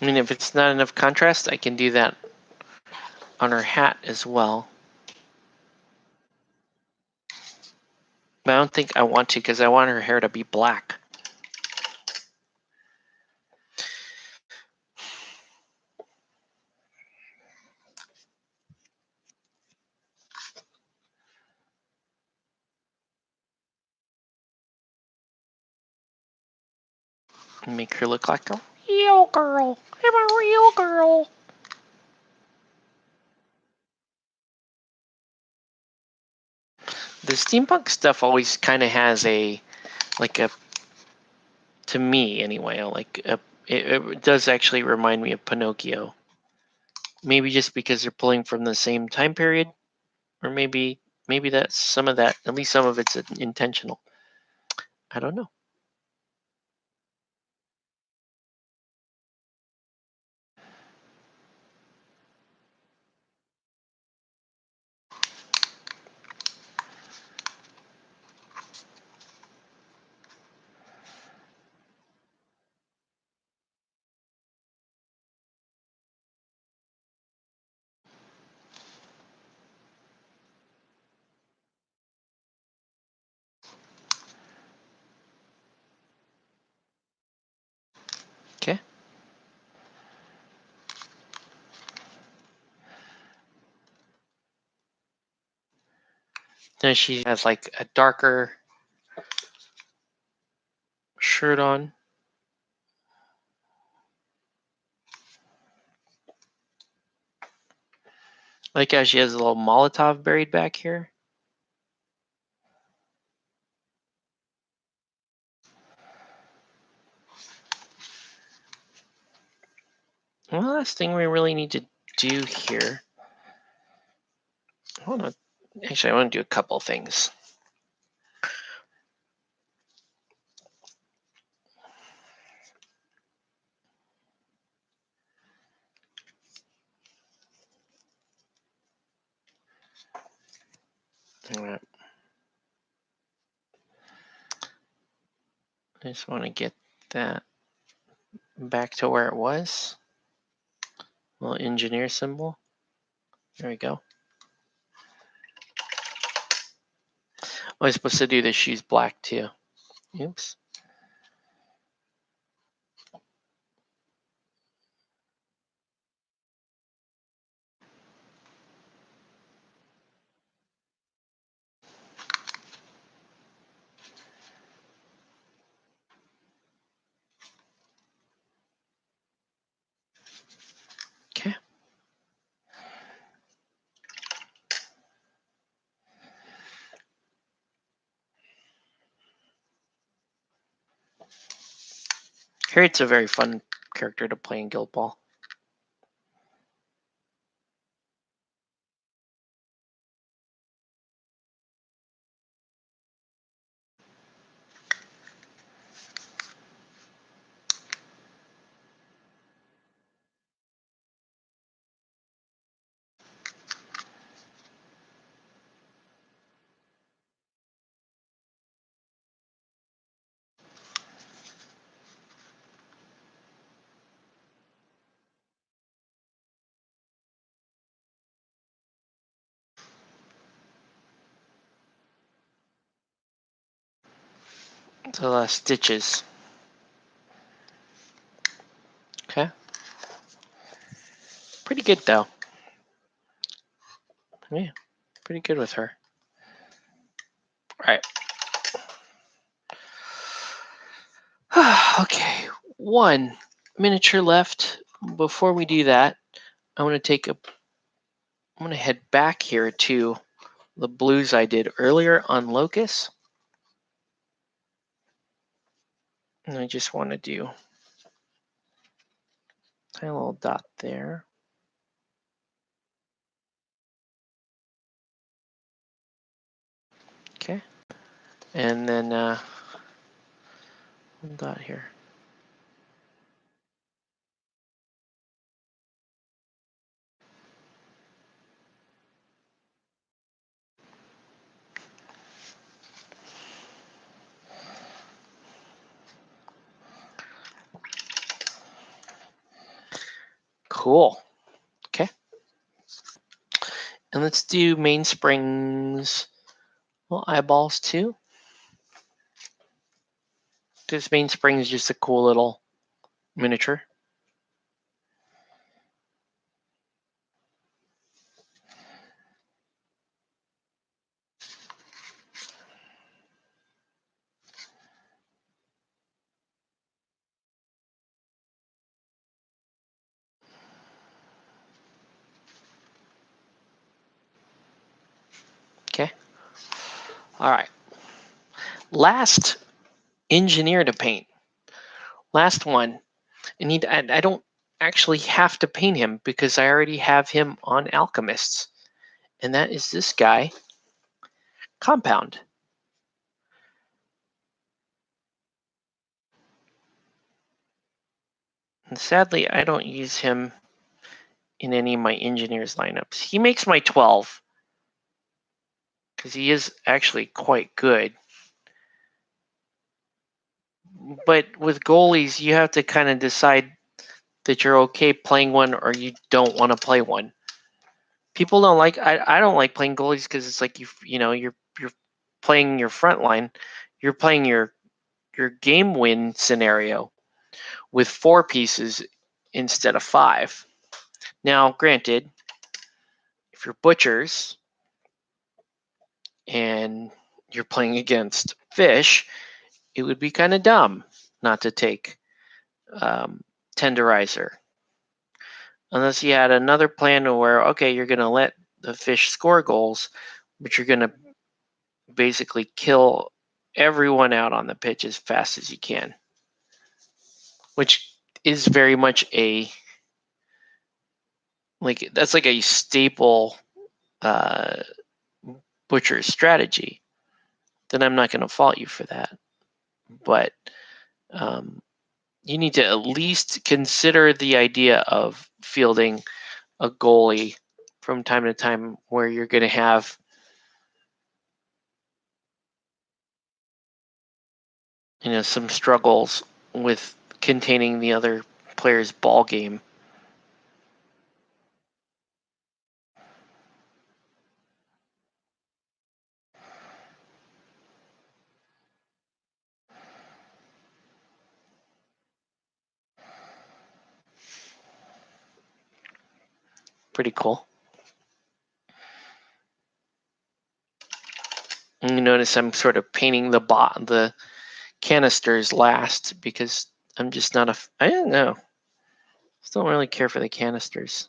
I mean, if it's not enough contrast, I can do that on her hat as well. But I don't think I want to because I want her hair to be black. Make her look like a real girl. I'm a real girl. The steampunk stuff always kind of has a, like a, to me anyway, like a, it does actually remind me of Pinocchio. Maybe just because they're pulling from the same time period, or maybe that's some of that. At least some of it's intentional. I don't know. Okay. Then she has like a darker shirt on. Like how she has a little Molotov buried back here. One last thing we really need to do here. Hold on. Actually, I want to do a couple things. All right. I just want to get that back to where it was. Little engineer symbol. There we go. I was supposed to do the shoes black too. Oops. Okay. Harriet's a very fun character to play in Guild Ball. So stitches. Okay. Pretty good though. Yeah, pretty good with her. All right. Okay, 1 miniature left. Before we do that, I'm gonna head back here to the blues I did earlier on Locust. And I just want to do a tiny little dot there. Okay. And then one dot here. Cool. Okay. And let's do mainsprings, well, eyeballs too. This mainspring is just a cool little miniature. Okay. All right. Last engineer to paint. Last one. I don't actually have to paint him because I already have him on Alchemists. And that is this guy, Compound. And sadly, I don't use him in any of my engineers lineups. He makes my 12 because he is actually quite good. But with goalies, you have to kind of decide that you're okay playing one or you don't want to play one. People don't like. I don't like playing goalies because it's like you're playing your front line, you're playing your game win scenario with 4 pieces instead of 5. Now, granted, if you're butchers and you're playing against fish, it would be kind of dumb not to take tenderizer. Unless you had another plan where, okay, you're going to let the fish score goals, but you're going to basically kill everyone out on the pitch as fast as you can, which is very much that's like a staple butcher's strategy. Then I'm not going to fault you for that. But you need to at least consider the idea of fielding a goalie from time to time where you're going to have some struggles with containing the other player's ball game. Pretty cool. And you notice I'm sort of painting the canisters last because I'm just not I don't know. Still don't really care for the canisters.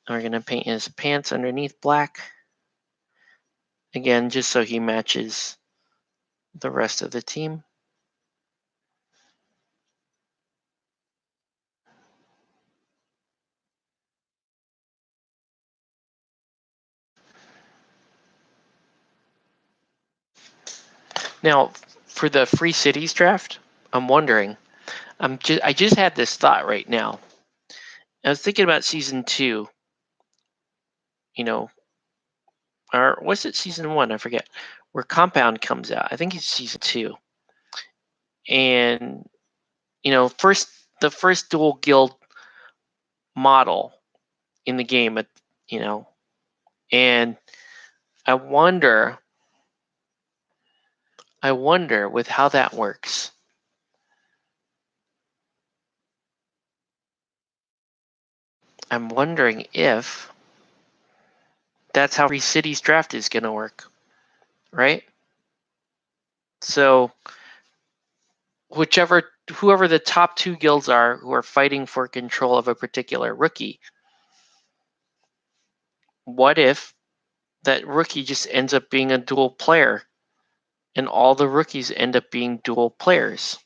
We're gonna paint his pants underneath black. Again, just so he matches the rest of the team. Now, for the Free Cities draft, I'm wondering. I just had this thought right now. I was thinking about season 2. Or was it season 1? I forget. Where Compound comes out. I think it's season 2. And the first dual guild model in the game. And I wonder with how that works. I'm wondering if that's how Free Cities draft is going to work, right? So whoever the top 2 guilds are who are fighting for control of a particular rookie, what if that rookie just ends up being a dual player and all the rookies end up being dual players?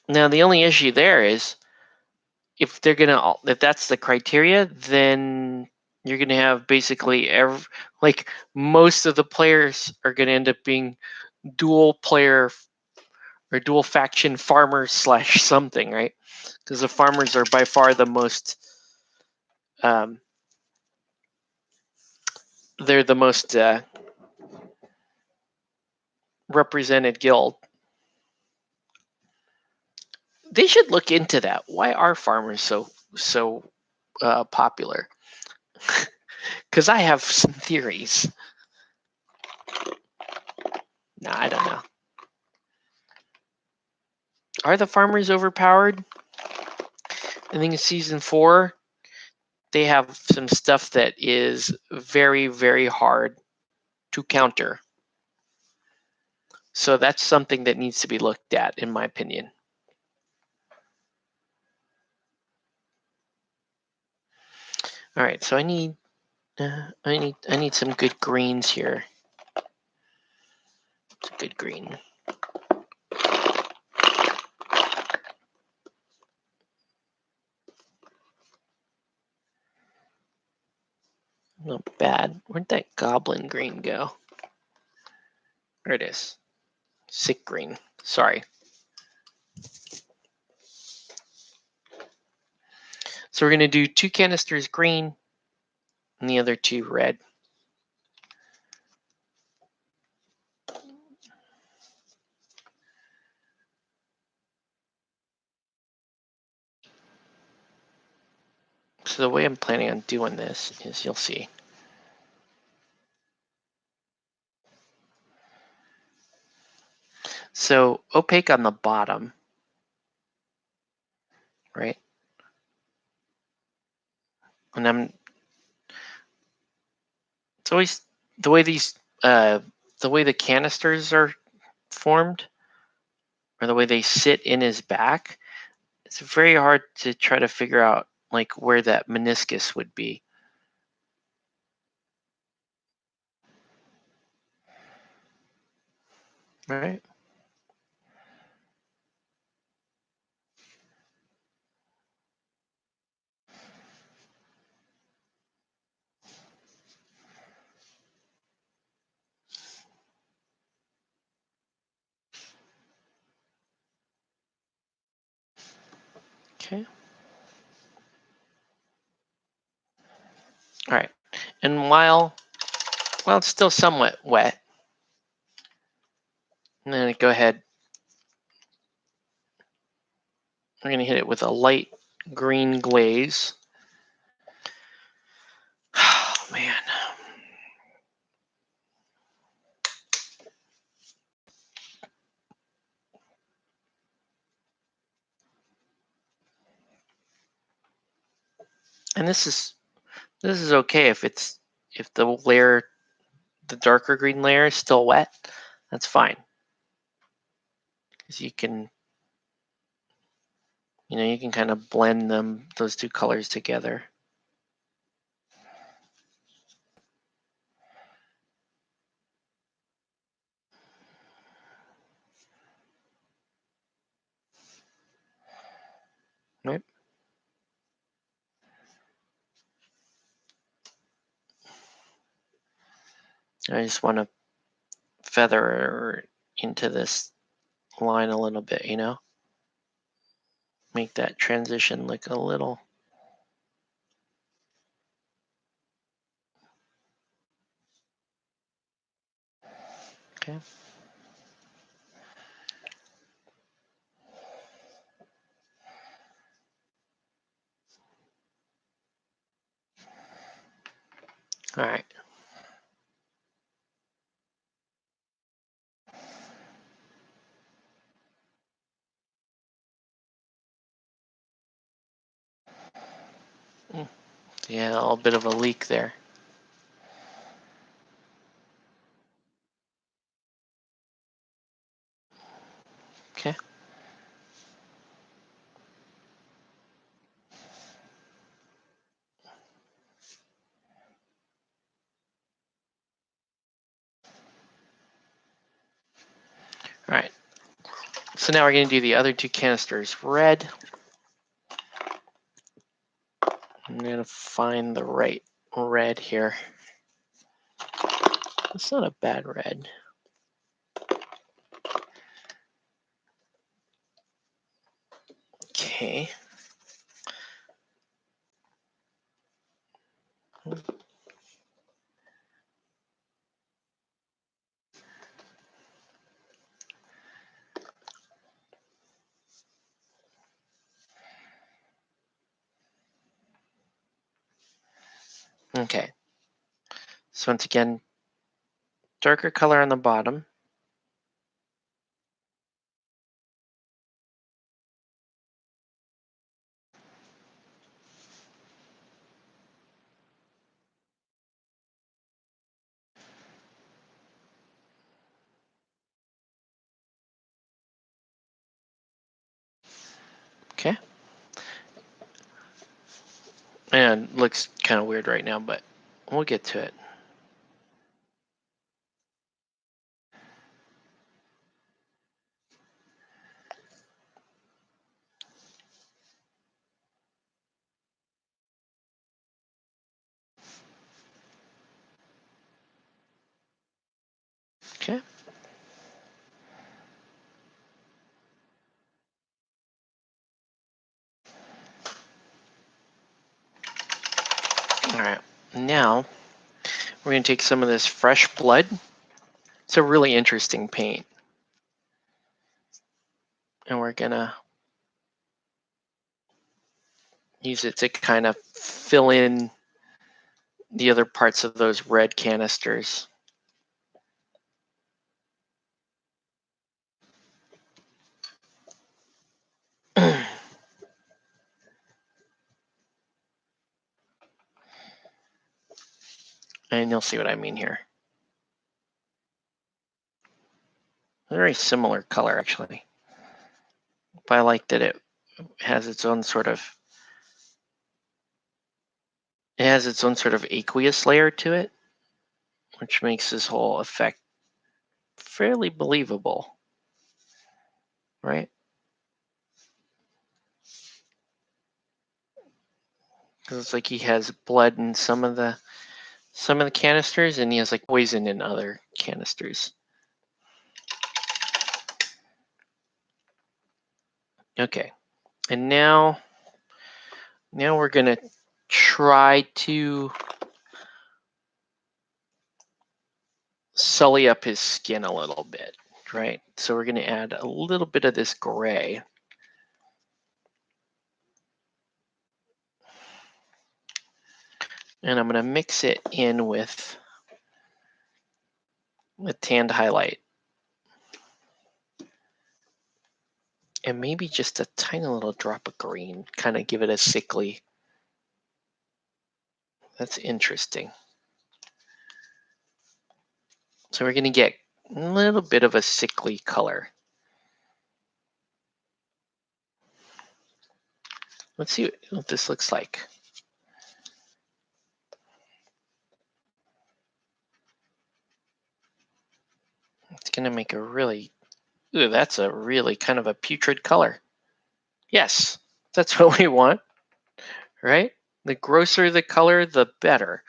Now, the only issue there is if that's the criteria, then you're going to have basically most of the players are going to end up being dual player or dual faction farmers / something, right? Because the farmers are by far the most they're the most represented guild. They should look into that. Why are farmers so popular? Because I have some theories. No, I don't know. Are the farmers overpowered? I think in season 4, they have some stuff that is very, very hard to counter. So that's something that needs to be looked at, in my opinion. All right, so I need some good greens here. It's a good green. Not bad. Where'd that goblin green go? There it is. Sick green. Sorry. So we're going to do 2 canisters green and the other 2 red. So the way I'm planning on doing this is, you'll see. So opaque on the bottom, right? And it's always the way the way the canisters are formed, or the way they sit in his back. It's very hard to try to figure out where that meniscus would be. Right? Okay. All right. And while it's still somewhat wet, And then go ahead. I'm going to hit it with a light green glaze. Oh, man. And this is okay if the darker green layer is still wet. That's fine. Because you can kind of blend those two colors together. Right? I just want to feather into this line a little bit, make that transition look a little. Okay. All right. Yeah, a little bit of a leak there. Okay. All right. So now we're going to do the other two canisters red. I'm going to find the right red here. It's not a bad red. Okay. Okay. So once again, darker color on the bottom. Okay. And looks kind of weird right now, but we'll get to it. Okay. All right. Now we're going to take some of this fresh blood. It's a really interesting paint. And we're going to use it to kind of fill in the other parts of those red canisters. And you'll see what I mean here. Very similar color, actually. But I like that it has its own sort of aqueous layer to it, which makes this whole effect fairly believable, right? Because it's like he has blood in some of the canisters, and he has like poison in other canisters. Okay, and now we're gonna try to sully up his skin a little bit. right? So we're going to add a little bit of this gray. And I'm going to mix it in with tanned highlight. And maybe just a tiny little drop of green, kind of give it a sickly. That's interesting. So we're going to get a little bit of a sickly color. Let's see what this looks like. It's going to make a really, ooh, that's a really kind of a putrid color. Yes, that's what we want, right? The grosser the color, the better.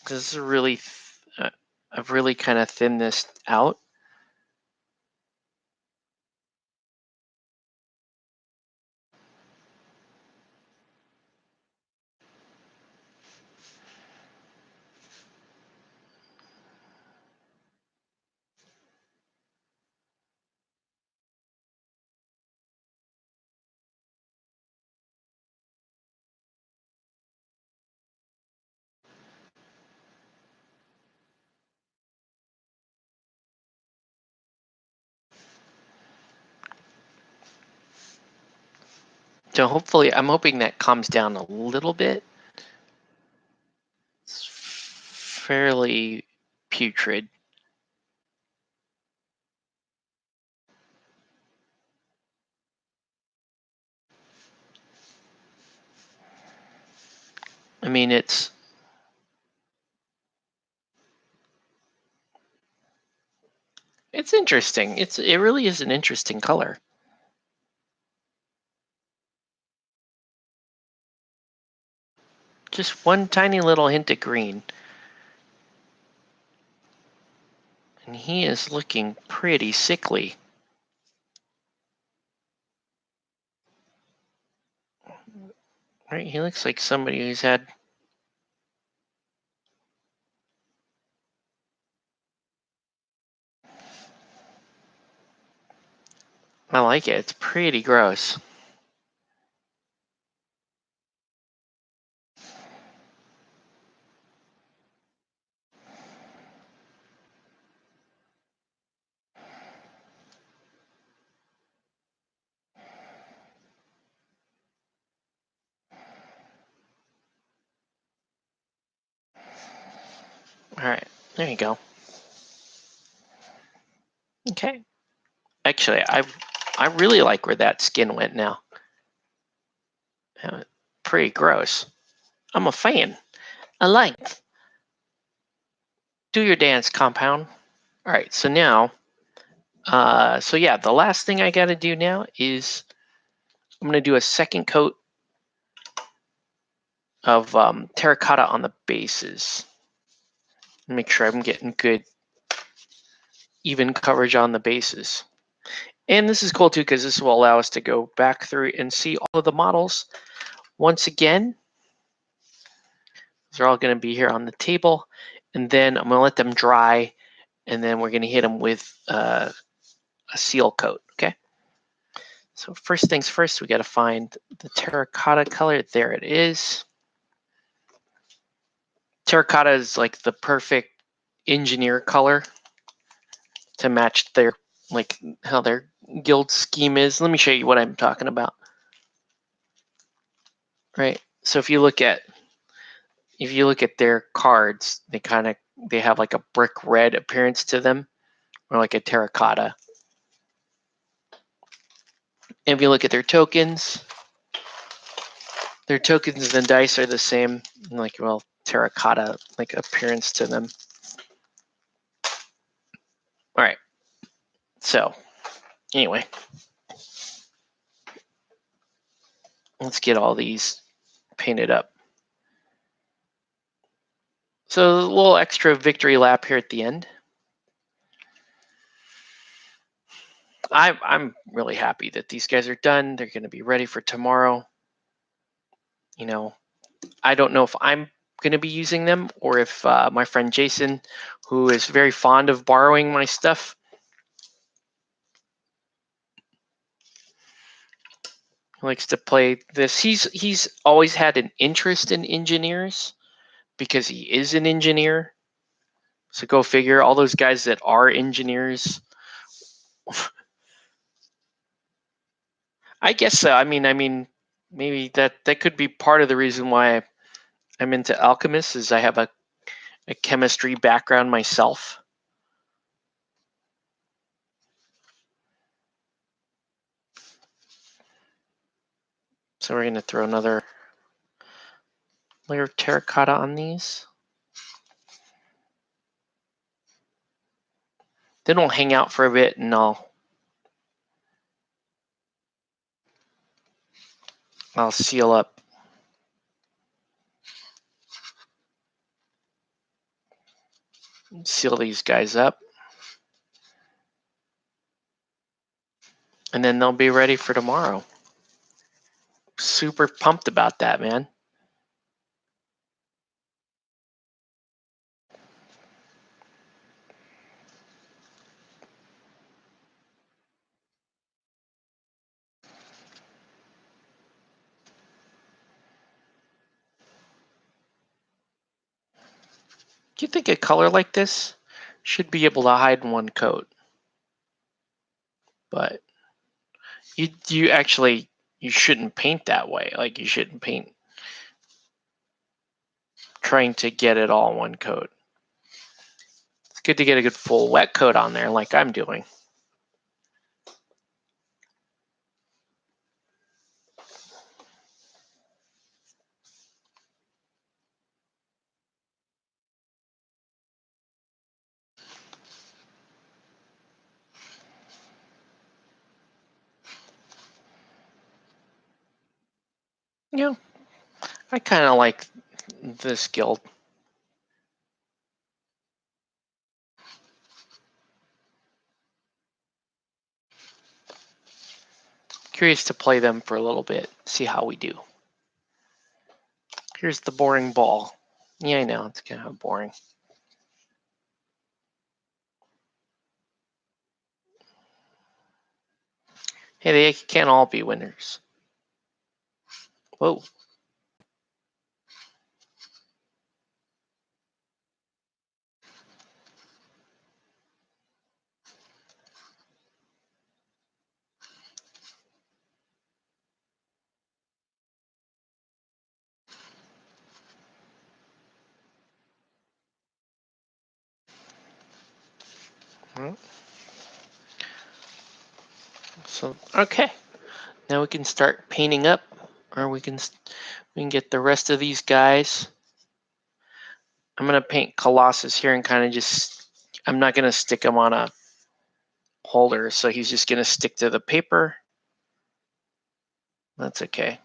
This is really, I've really kind of thinned this out. So hopefully, I'm hoping that calms down a little bit. It's fairly putrid. I mean, it's interesting. It really is an interesting color. Just one tiny little hint of green. And he is looking pretty sickly. Right? He looks like somebody who's had. I like it. It's pretty gross. All right, there you go. Okay. Actually, I really like where that skin went now. Pretty gross. I'm a fan. I like. Do your dance, compound. All right, so now, so yeah, the last thing I got to do now is I'm going to do a second coat of terracotta on the bases. Make sure I'm getting good, even coverage on the bases. And this is cool too, because this will allow us to go back through and see all of the models once again. They're all going to be here on the table. And then I'm going to let them dry. And then we're going to hit them with a seal coat. Okay. So first things first, we got to find the terracotta color. There it is. Terracotta is like the perfect engineer color to match their, like how their guild scheme is. Let me show you what I'm talking about. Right. So if you look at their cards, they have like a brick red appearance to them, or like a terracotta. And if you look at their tokens and dice are the same, like, well, terracotta like appearance to them. All right. So anyway, let's get all these painted up. So a little extra victory lap here at the end. I'm really happy that these guys are done. They're going to be ready for tomorrow. you know, I don't know if I'm going to be using them or if my friend Jason, who is very fond of borrowing my stuff, likes to play this. He's always had an interest in engineers because he is an engineer. So go figure, all those guys that are engineers. I guess so. I mean, maybe that could be part of the reason why I'm into Alchemist is I have a chemistry background myself. So we're going to throw another layer of terracotta on these. Then we'll hang out for a bit and I'll seal up. Seal these guys up. And then they'll be ready for tomorrow. Super pumped about that, man. Do you think a color like this should be able to hide in one coat? But you actually, you shouldn't paint that way. Like you shouldn't paint trying to get it all in one coat. It's good to get a good full wet coat on there like I'm doing. Yeah, I kind of like this guild. Curious to play them for a little bit, see how we do. Here's the boring ball. Yeah, I know, it's kind of boring. Hey, they can't all be winners. Whoa. So, okay. Now we can start painting up, or we can get the rest of these guys. I'm gonna paint Colossus here and kind of just, I'm not gonna stick him on a holder, so he's just gonna stick to the paper. That's okay.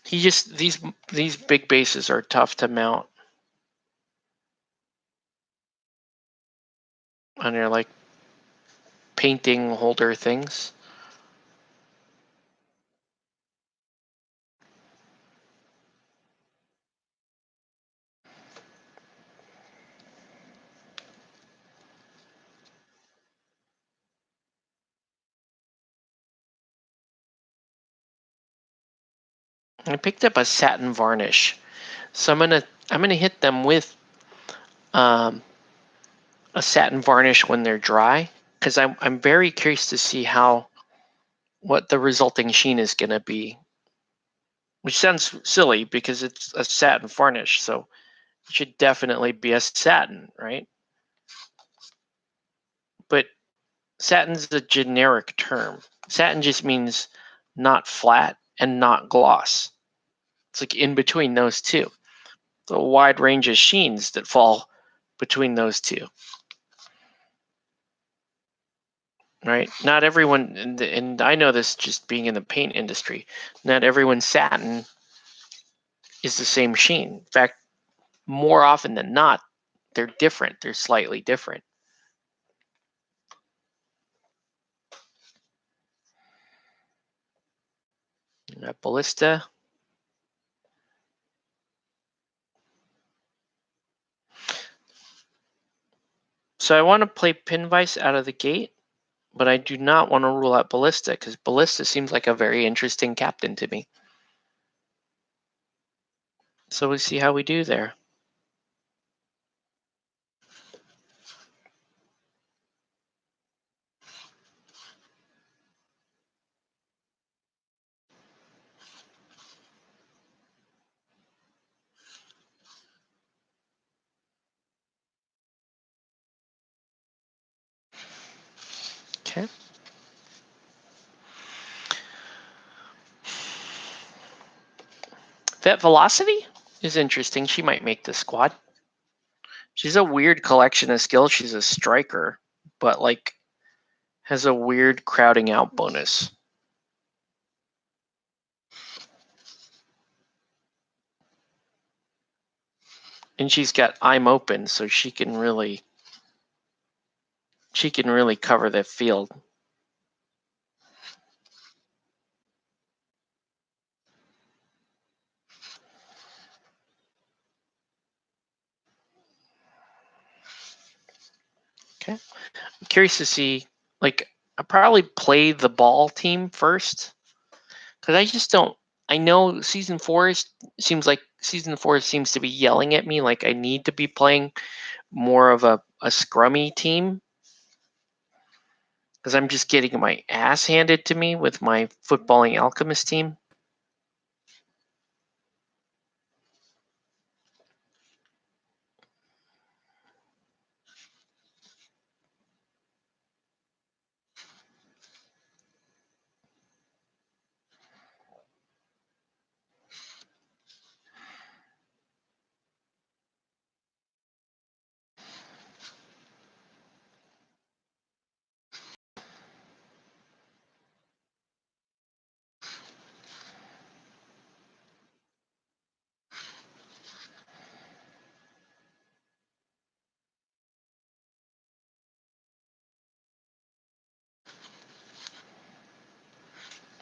He just, these big bases are tough to mount on your like painting holder things. I picked up a satin varnish, so I'm gonna hit them with a satin varnish when they're dry, because I'm very curious to see what the resulting sheen is gonna be. Which sounds silly because it's a satin varnish, so it should definitely be a satin, right? But satin's a generic term. Satin just means not flat and not gloss. It's like in between those two. It's a wide range of sheens that fall between those two. Right? Not everyone, and I know this just being in the paint industry, not everyone's satin is the same sheen. In fact, more often than not, they're different. They're slightly different. Ballista. So I want to play Pin Vice out of the gate, but I do not want to rule out Ballista because Ballista seems like a very interesting captain to me. So we'll see how we do there. Okay. Vet Velocity is interesting. She might make the squad. She's a weird collection of skills. She's a striker, but like has a weird crowding out bonus. And she's got I'm open, so she can really cover the field. Okay. I'm curious to see, like, I probably play the ball team first because I just don't. I know season four seems to be yelling at me like I need to be playing more of a scrummy team because I'm just getting my ass handed to me with my footballing alchemist team.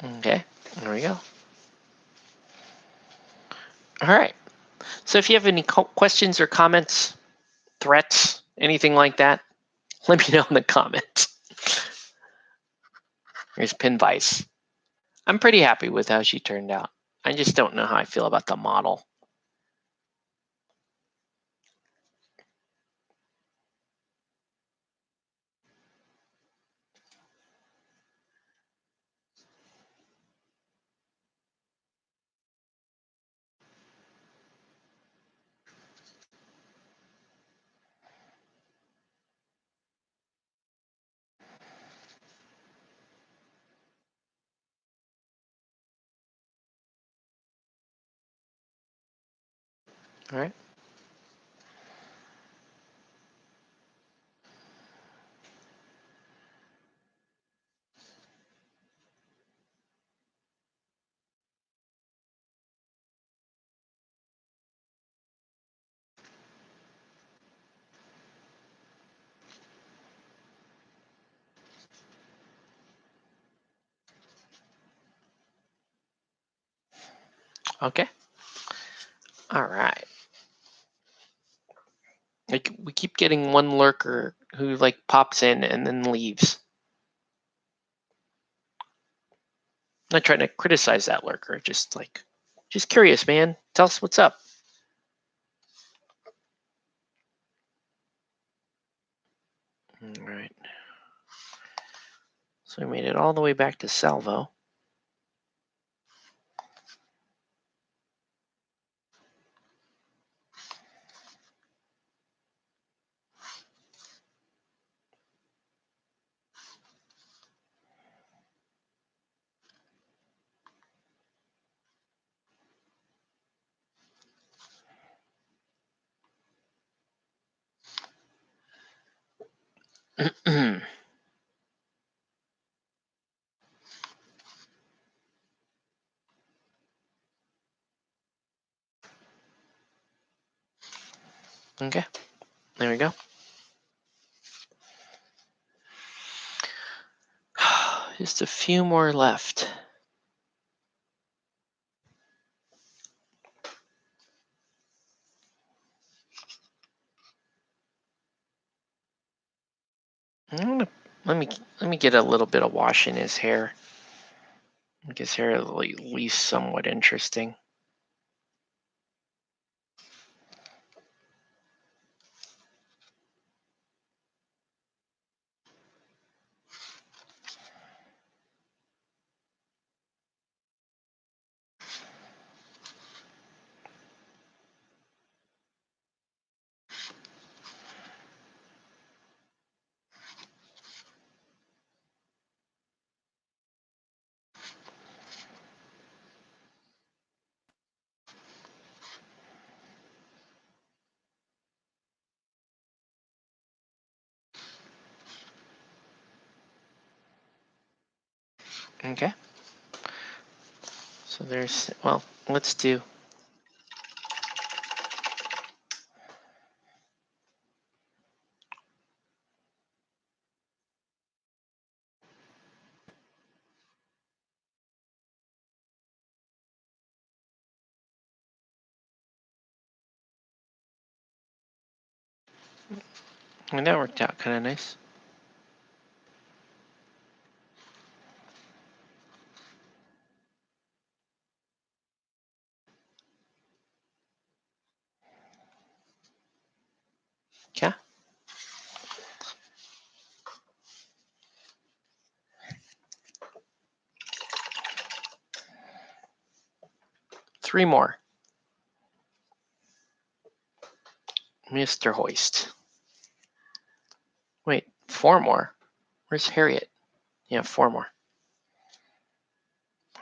Okay, there we go. All right. So if you have any questions or comments, threats, anything like that, let me know in the comments. Here's Pin Vice. I'm pretty happy with how she turned out. I just don't know how I feel about the model. All right. Okay. All right. Like we keep getting one lurker who like pops in and then leaves. I'm not trying to criticize that lurker, just curious, man. Tell us what's up. All right. So we made it all the way back to Salvo. Okay. There we go. Just a few more left. Let me get a little bit of wash in his hair. Make his hair at least somewhat interesting. Okay. So well, let's do. And that worked out kind of nice. Okay. Three more. Mr. Hoist. Wait, four more. Where's Harriet? Yeah, four more.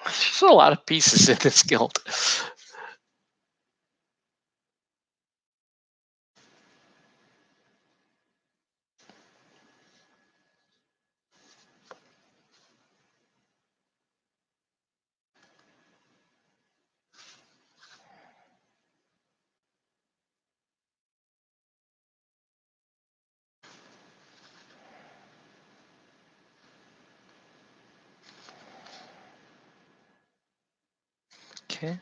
There's a lot of pieces in this guild. Okay.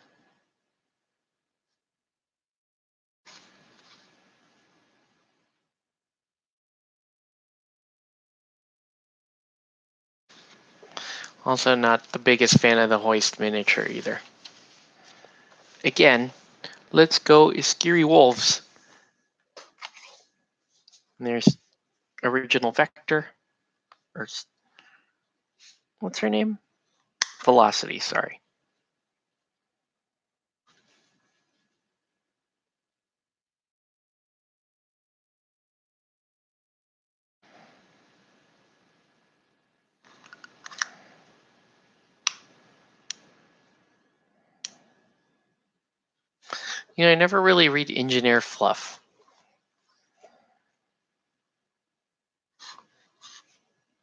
Also not the biggest fan of the Hoist miniature either. Again, let's go Iskiri Wolves. And there's original Vector. Or what's her name? Velocity, sorry. You know, I never really read Engineer Fluff.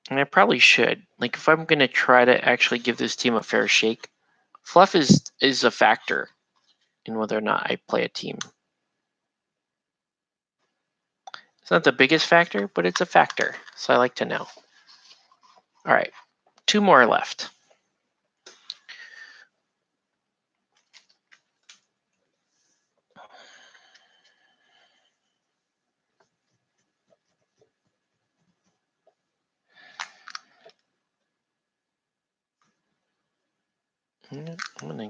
And I probably should. Like, if I'm going to try to actually give this team a fair shake, Fluff is a factor in whether or not I play a team. It's not the biggest factor, but it's a factor. So I like to know. All right, two more left. I'm gonna...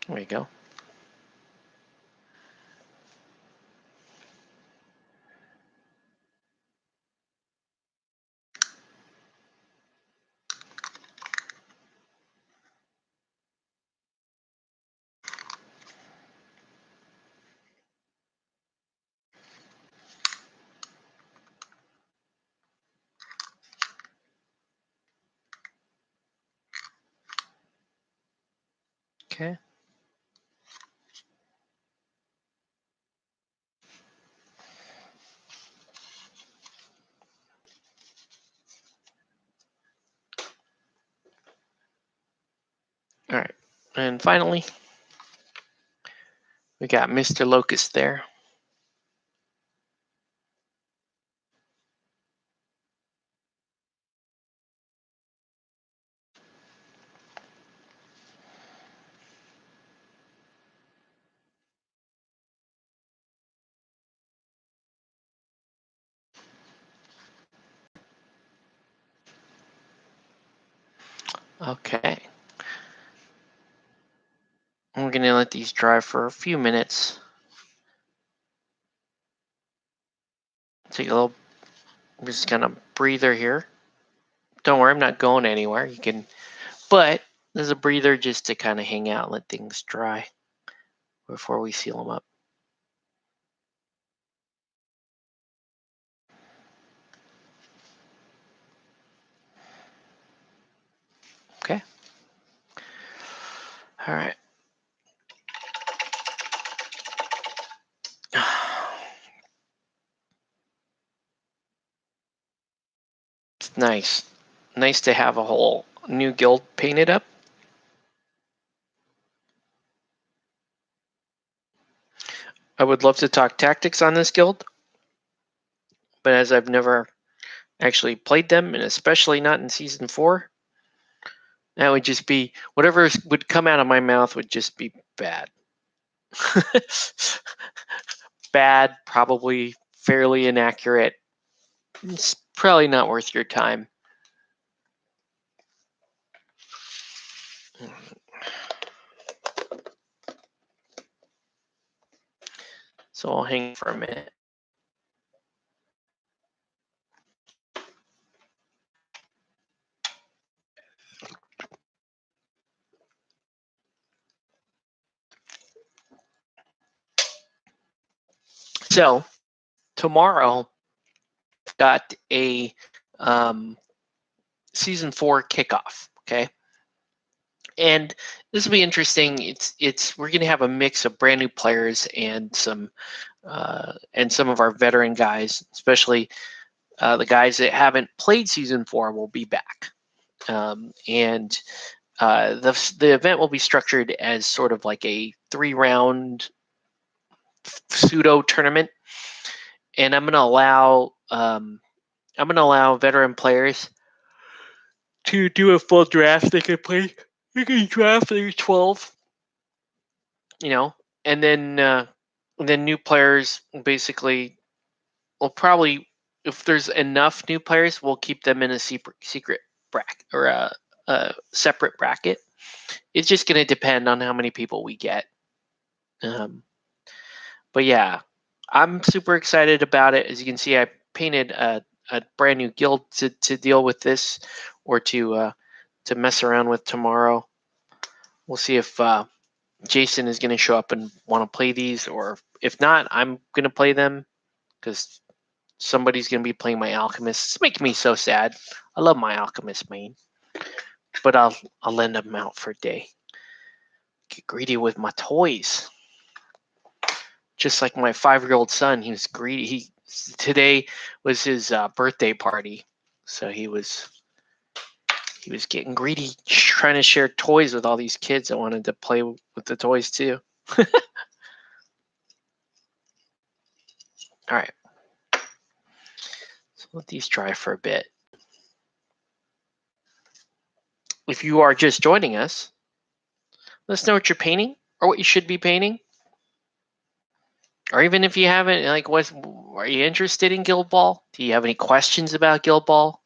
There we go. Okay. All right. And finally, we got Mr. Locust there. Okay. I'm going to let these dry for a few minutes. Take a little, I'm just kind of breather here. Don't worry, I'm not going anywhere. You can, but there's a breather just to kind of hang out and let things dry before we seal them up. Okay. All right. It's nice. Nice to have a whole new guild painted up. I would love to talk tactics on this guild, but as I've never actually played them, and especially not in season 4, that would just be whatever would come out of my mouth would just be bad. Bad, probably fairly inaccurate. It's probably not worth your time. So I'll hang for a minute. So tomorrow, got a season 4 kickoff. Okay, and this will be interesting. It's we're gonna have a mix of brand new players and some of our veteran guys, especially the guys that haven't played season 4 will be back. And the event will be structured as sort of like a 3-round pseudo tournament, and I'm gonna allow veteran players to do a full draft. They can play. You can draft their 12, and then new players basically will probably, if there's enough new players, we'll keep them in a secret bracket or a separate bracket. It's just going to depend on how many people we get. But yeah, I'm super excited about it. As you can see, I painted a brand new guild to deal with this, or to mess around with tomorrow. We'll see if Jason is going to show up and want to play these, or if not, I'm going to play them because somebody's going to be playing my Alchemist. It's making me so sad. I love my Alchemist main, but I'll lend them out for a day. Get greedy with my toys. Just like my 5-year-old son, he was greedy. Today was his birthday party, so he was getting greedy, trying to share toys with all these kids that wanted to play with the toys too. All right, so let these dry for a bit. If you are just joining us, let us know what you're painting or what you should be painting. Or even if you haven't, like, are you interested in Guild Ball? Do you have any questions about Guild Ball,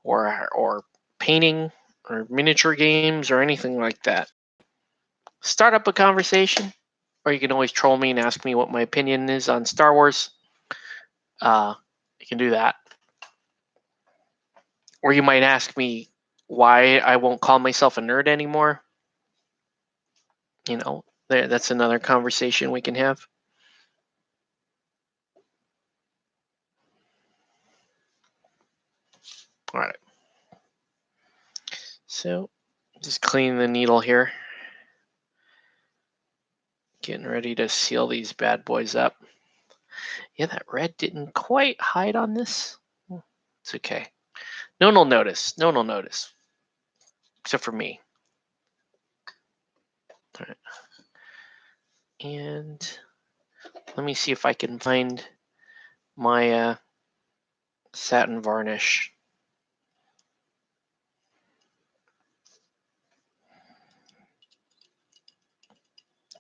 or painting, or miniature games, or anything like that? Start up a conversation, or you can always troll me and ask me what my opinion is on Star Wars. You can do that, or you might ask me why I won't call myself a nerd anymore. That's another conversation we can have. All right. So just clean the needle here. Getting ready to seal these bad boys up. Yeah, that red didn't quite hide on this. It's okay. No one will notice. No one will notice. Except for me. All right. And let me see if I can find my satin varnish.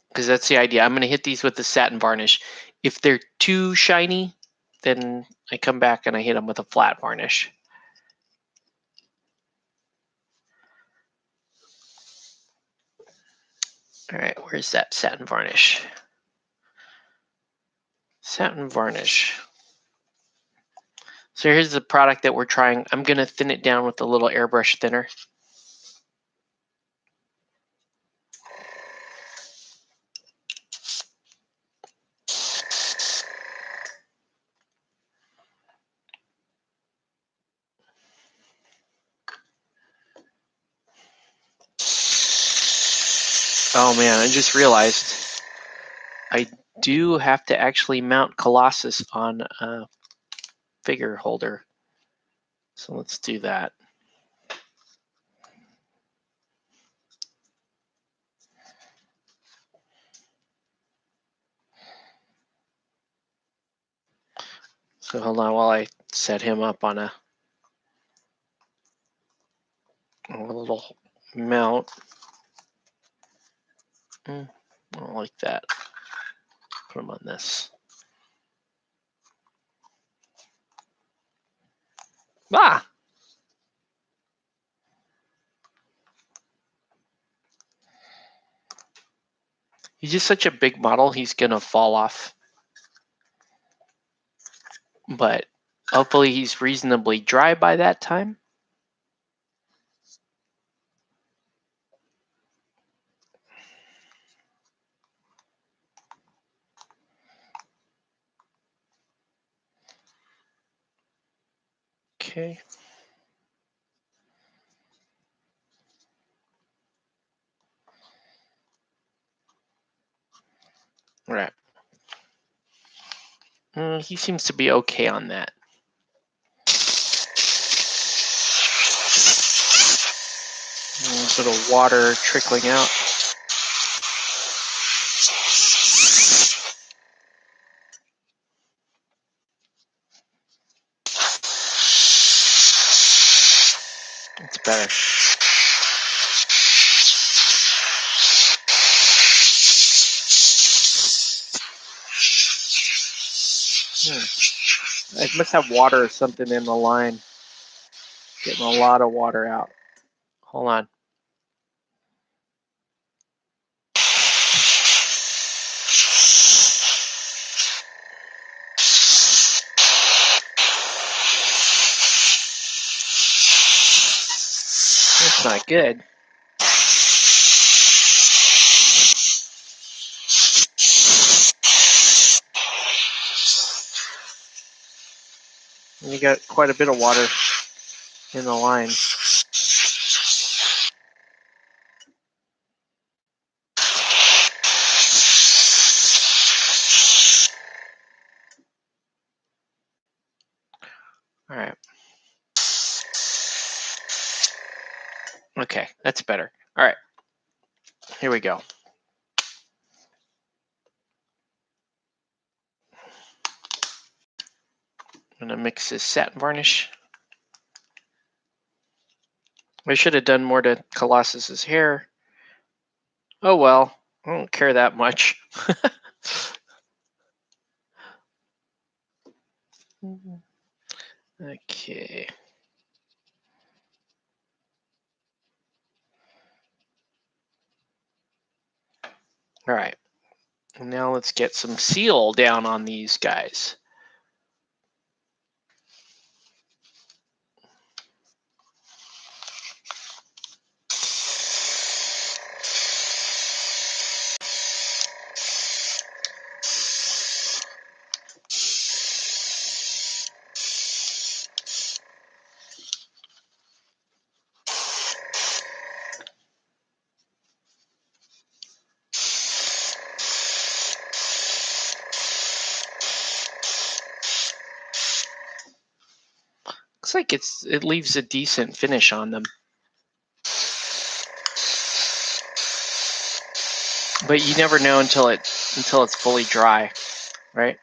Because that's the idea. I'm going to hit these with the satin varnish. If they're too shiny, then I come back and I hit them with a flat varnish. All right, where's that satin varnish? Satin varnish. So here's the product that we're trying. I'm going to thin it down with a little airbrush thinner. Oh man, I just realized I do have to actually mount Colossus on a figure holder. So let's do that. So hold on while I set him up on a little mount. I don't like that. Put him on this. Ah! He's just such a big model, he's gonna fall off. But hopefully he's reasonably dry by that time. Okay. All right. He seems to be okay on that. A little bit of water trickling out. It's better. I must have water or something in the line. Getting a lot of water out. Hold on. That's not good. And you got quite a bit of water in the line. All right. Okay, that's better. All right. Here we go. I'm gonna mix this satin varnish. I should have done more to Colossus's hair. Oh well, I don't care that much. Okay. All right. And now let's get some seal down on these guys. Looks like it leaves a decent finish on them. But you never know until it's fully dry, right?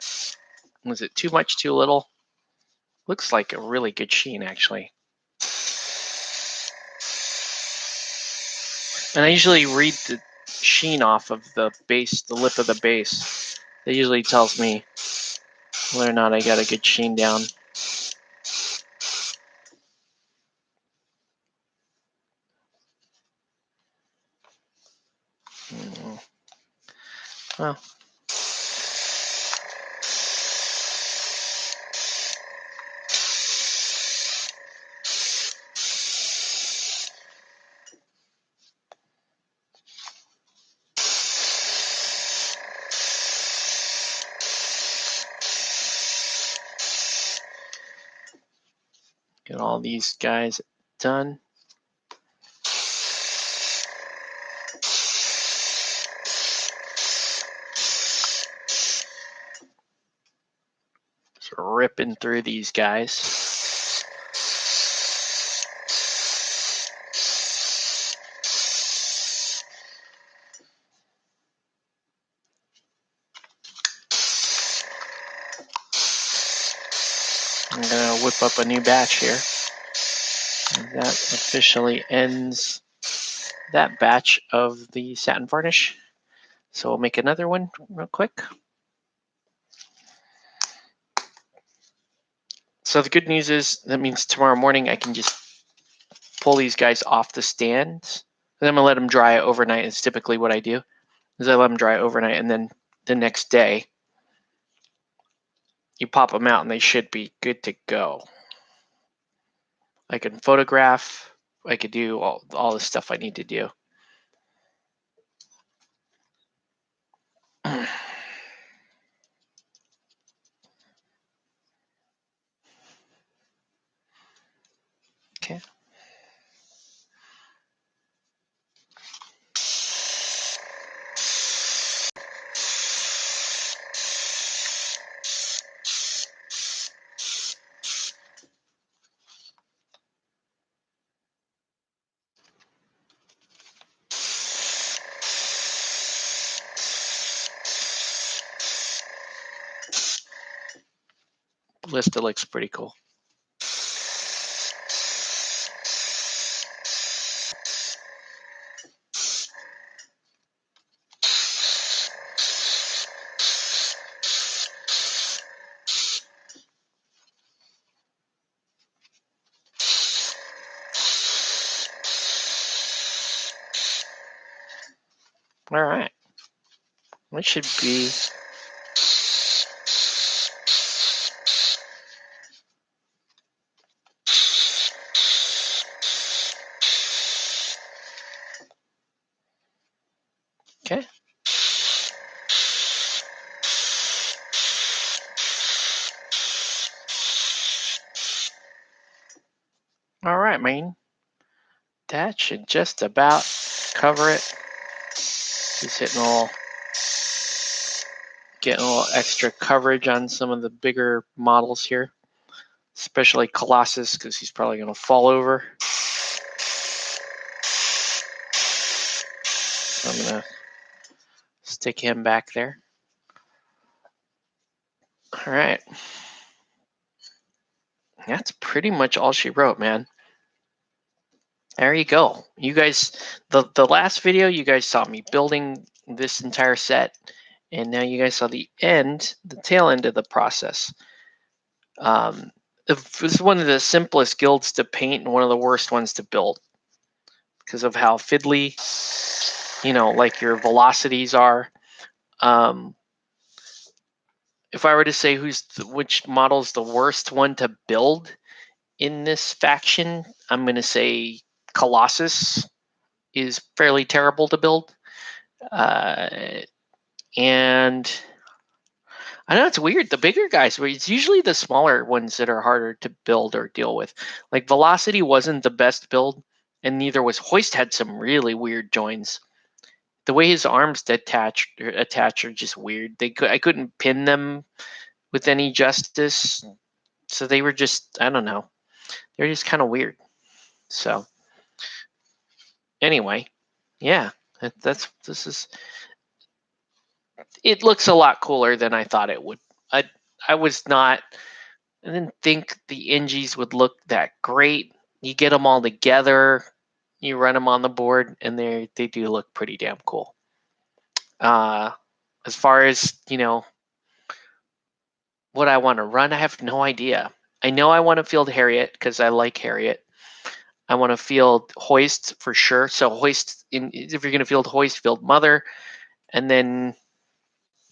Was it too much, too little? Looks like a really good sheen, actually. And I usually read the sheen off of the base, the lip of the base. That usually tells me whether or not I got a good sheen down. Well, get all these guys done. Just ripping through these guys. I'm gonna whip up a new batch here. And that officially ends that batch of the satin varnish. So we'll make another one real quick. So the good news is that means tomorrow morning I can just pull these guys off the stand. And I'm gonna let them dry overnight. It's typically what I do, is I let them dry overnight, and then the next day you pop them out and they should be good to go. I can photograph. I could do all the stuff I need to do. Okay. Ballista looks pretty cool. All right. It should be. Okay. All right, man. That should just about cover it. He's getting a little extra coverage on some of the bigger models here, especially Colossus, because he's probably going to fall over. So I'm going to stick him back there. All right. That's pretty much all she wrote, man. There you go. You guys, the last video, you guys saw me building this entire set, and now you guys saw the tail end of the process. This is one of the simplest guilds to paint and one of the worst ones to build because of how fiddly, like your velocities are. If I were to say which model is the worst one to build in this faction, I'm going to say Colossus is fairly terrible to build. And I know it's weird. The bigger guys, it's usually the smaller ones that are harder to build or deal with. Like Velocity wasn't the best build, and neither was Hoist. Had some really weird joins. The way his arms attach are just weird. I couldn't pin them with any justice, so they were just, I don't know. They're just kind of weird. So anyway, yeah, it looks a lot cooler than I thought it would. I didn't think the Engis would look that great. You get them all together, you run them on the board, and they do look pretty damn cool. As far as, what I want to run, I have no idea. I know I want to field Harriet because I like Harriet. I want to field Hoist for sure. So Hoist, if you're going to field Hoist, field Mother, and then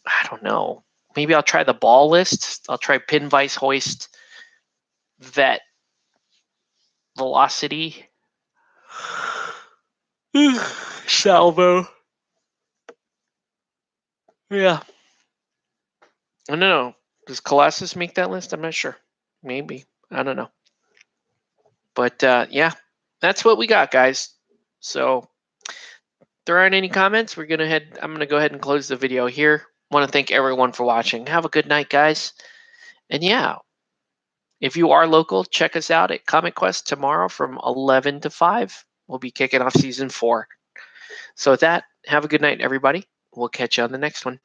I don't know. Maybe I'll try the ball list. I'll try pin, vice, hoist, vet, velocity, salvo. Yeah. I don't know. Does Colossus make that list? I'm not sure. Maybe. I don't know. But yeah, that's what we got, guys. So if there aren't any comments, I'm gonna go ahead and close the video here. Want to thank everyone for watching. Have a good night, guys. And yeah, if you are local, check us out at Comic Quest tomorrow from 11 to 5. We'll be kicking off season 4. So with that, have a good night, everybody. We'll catch you on the next one.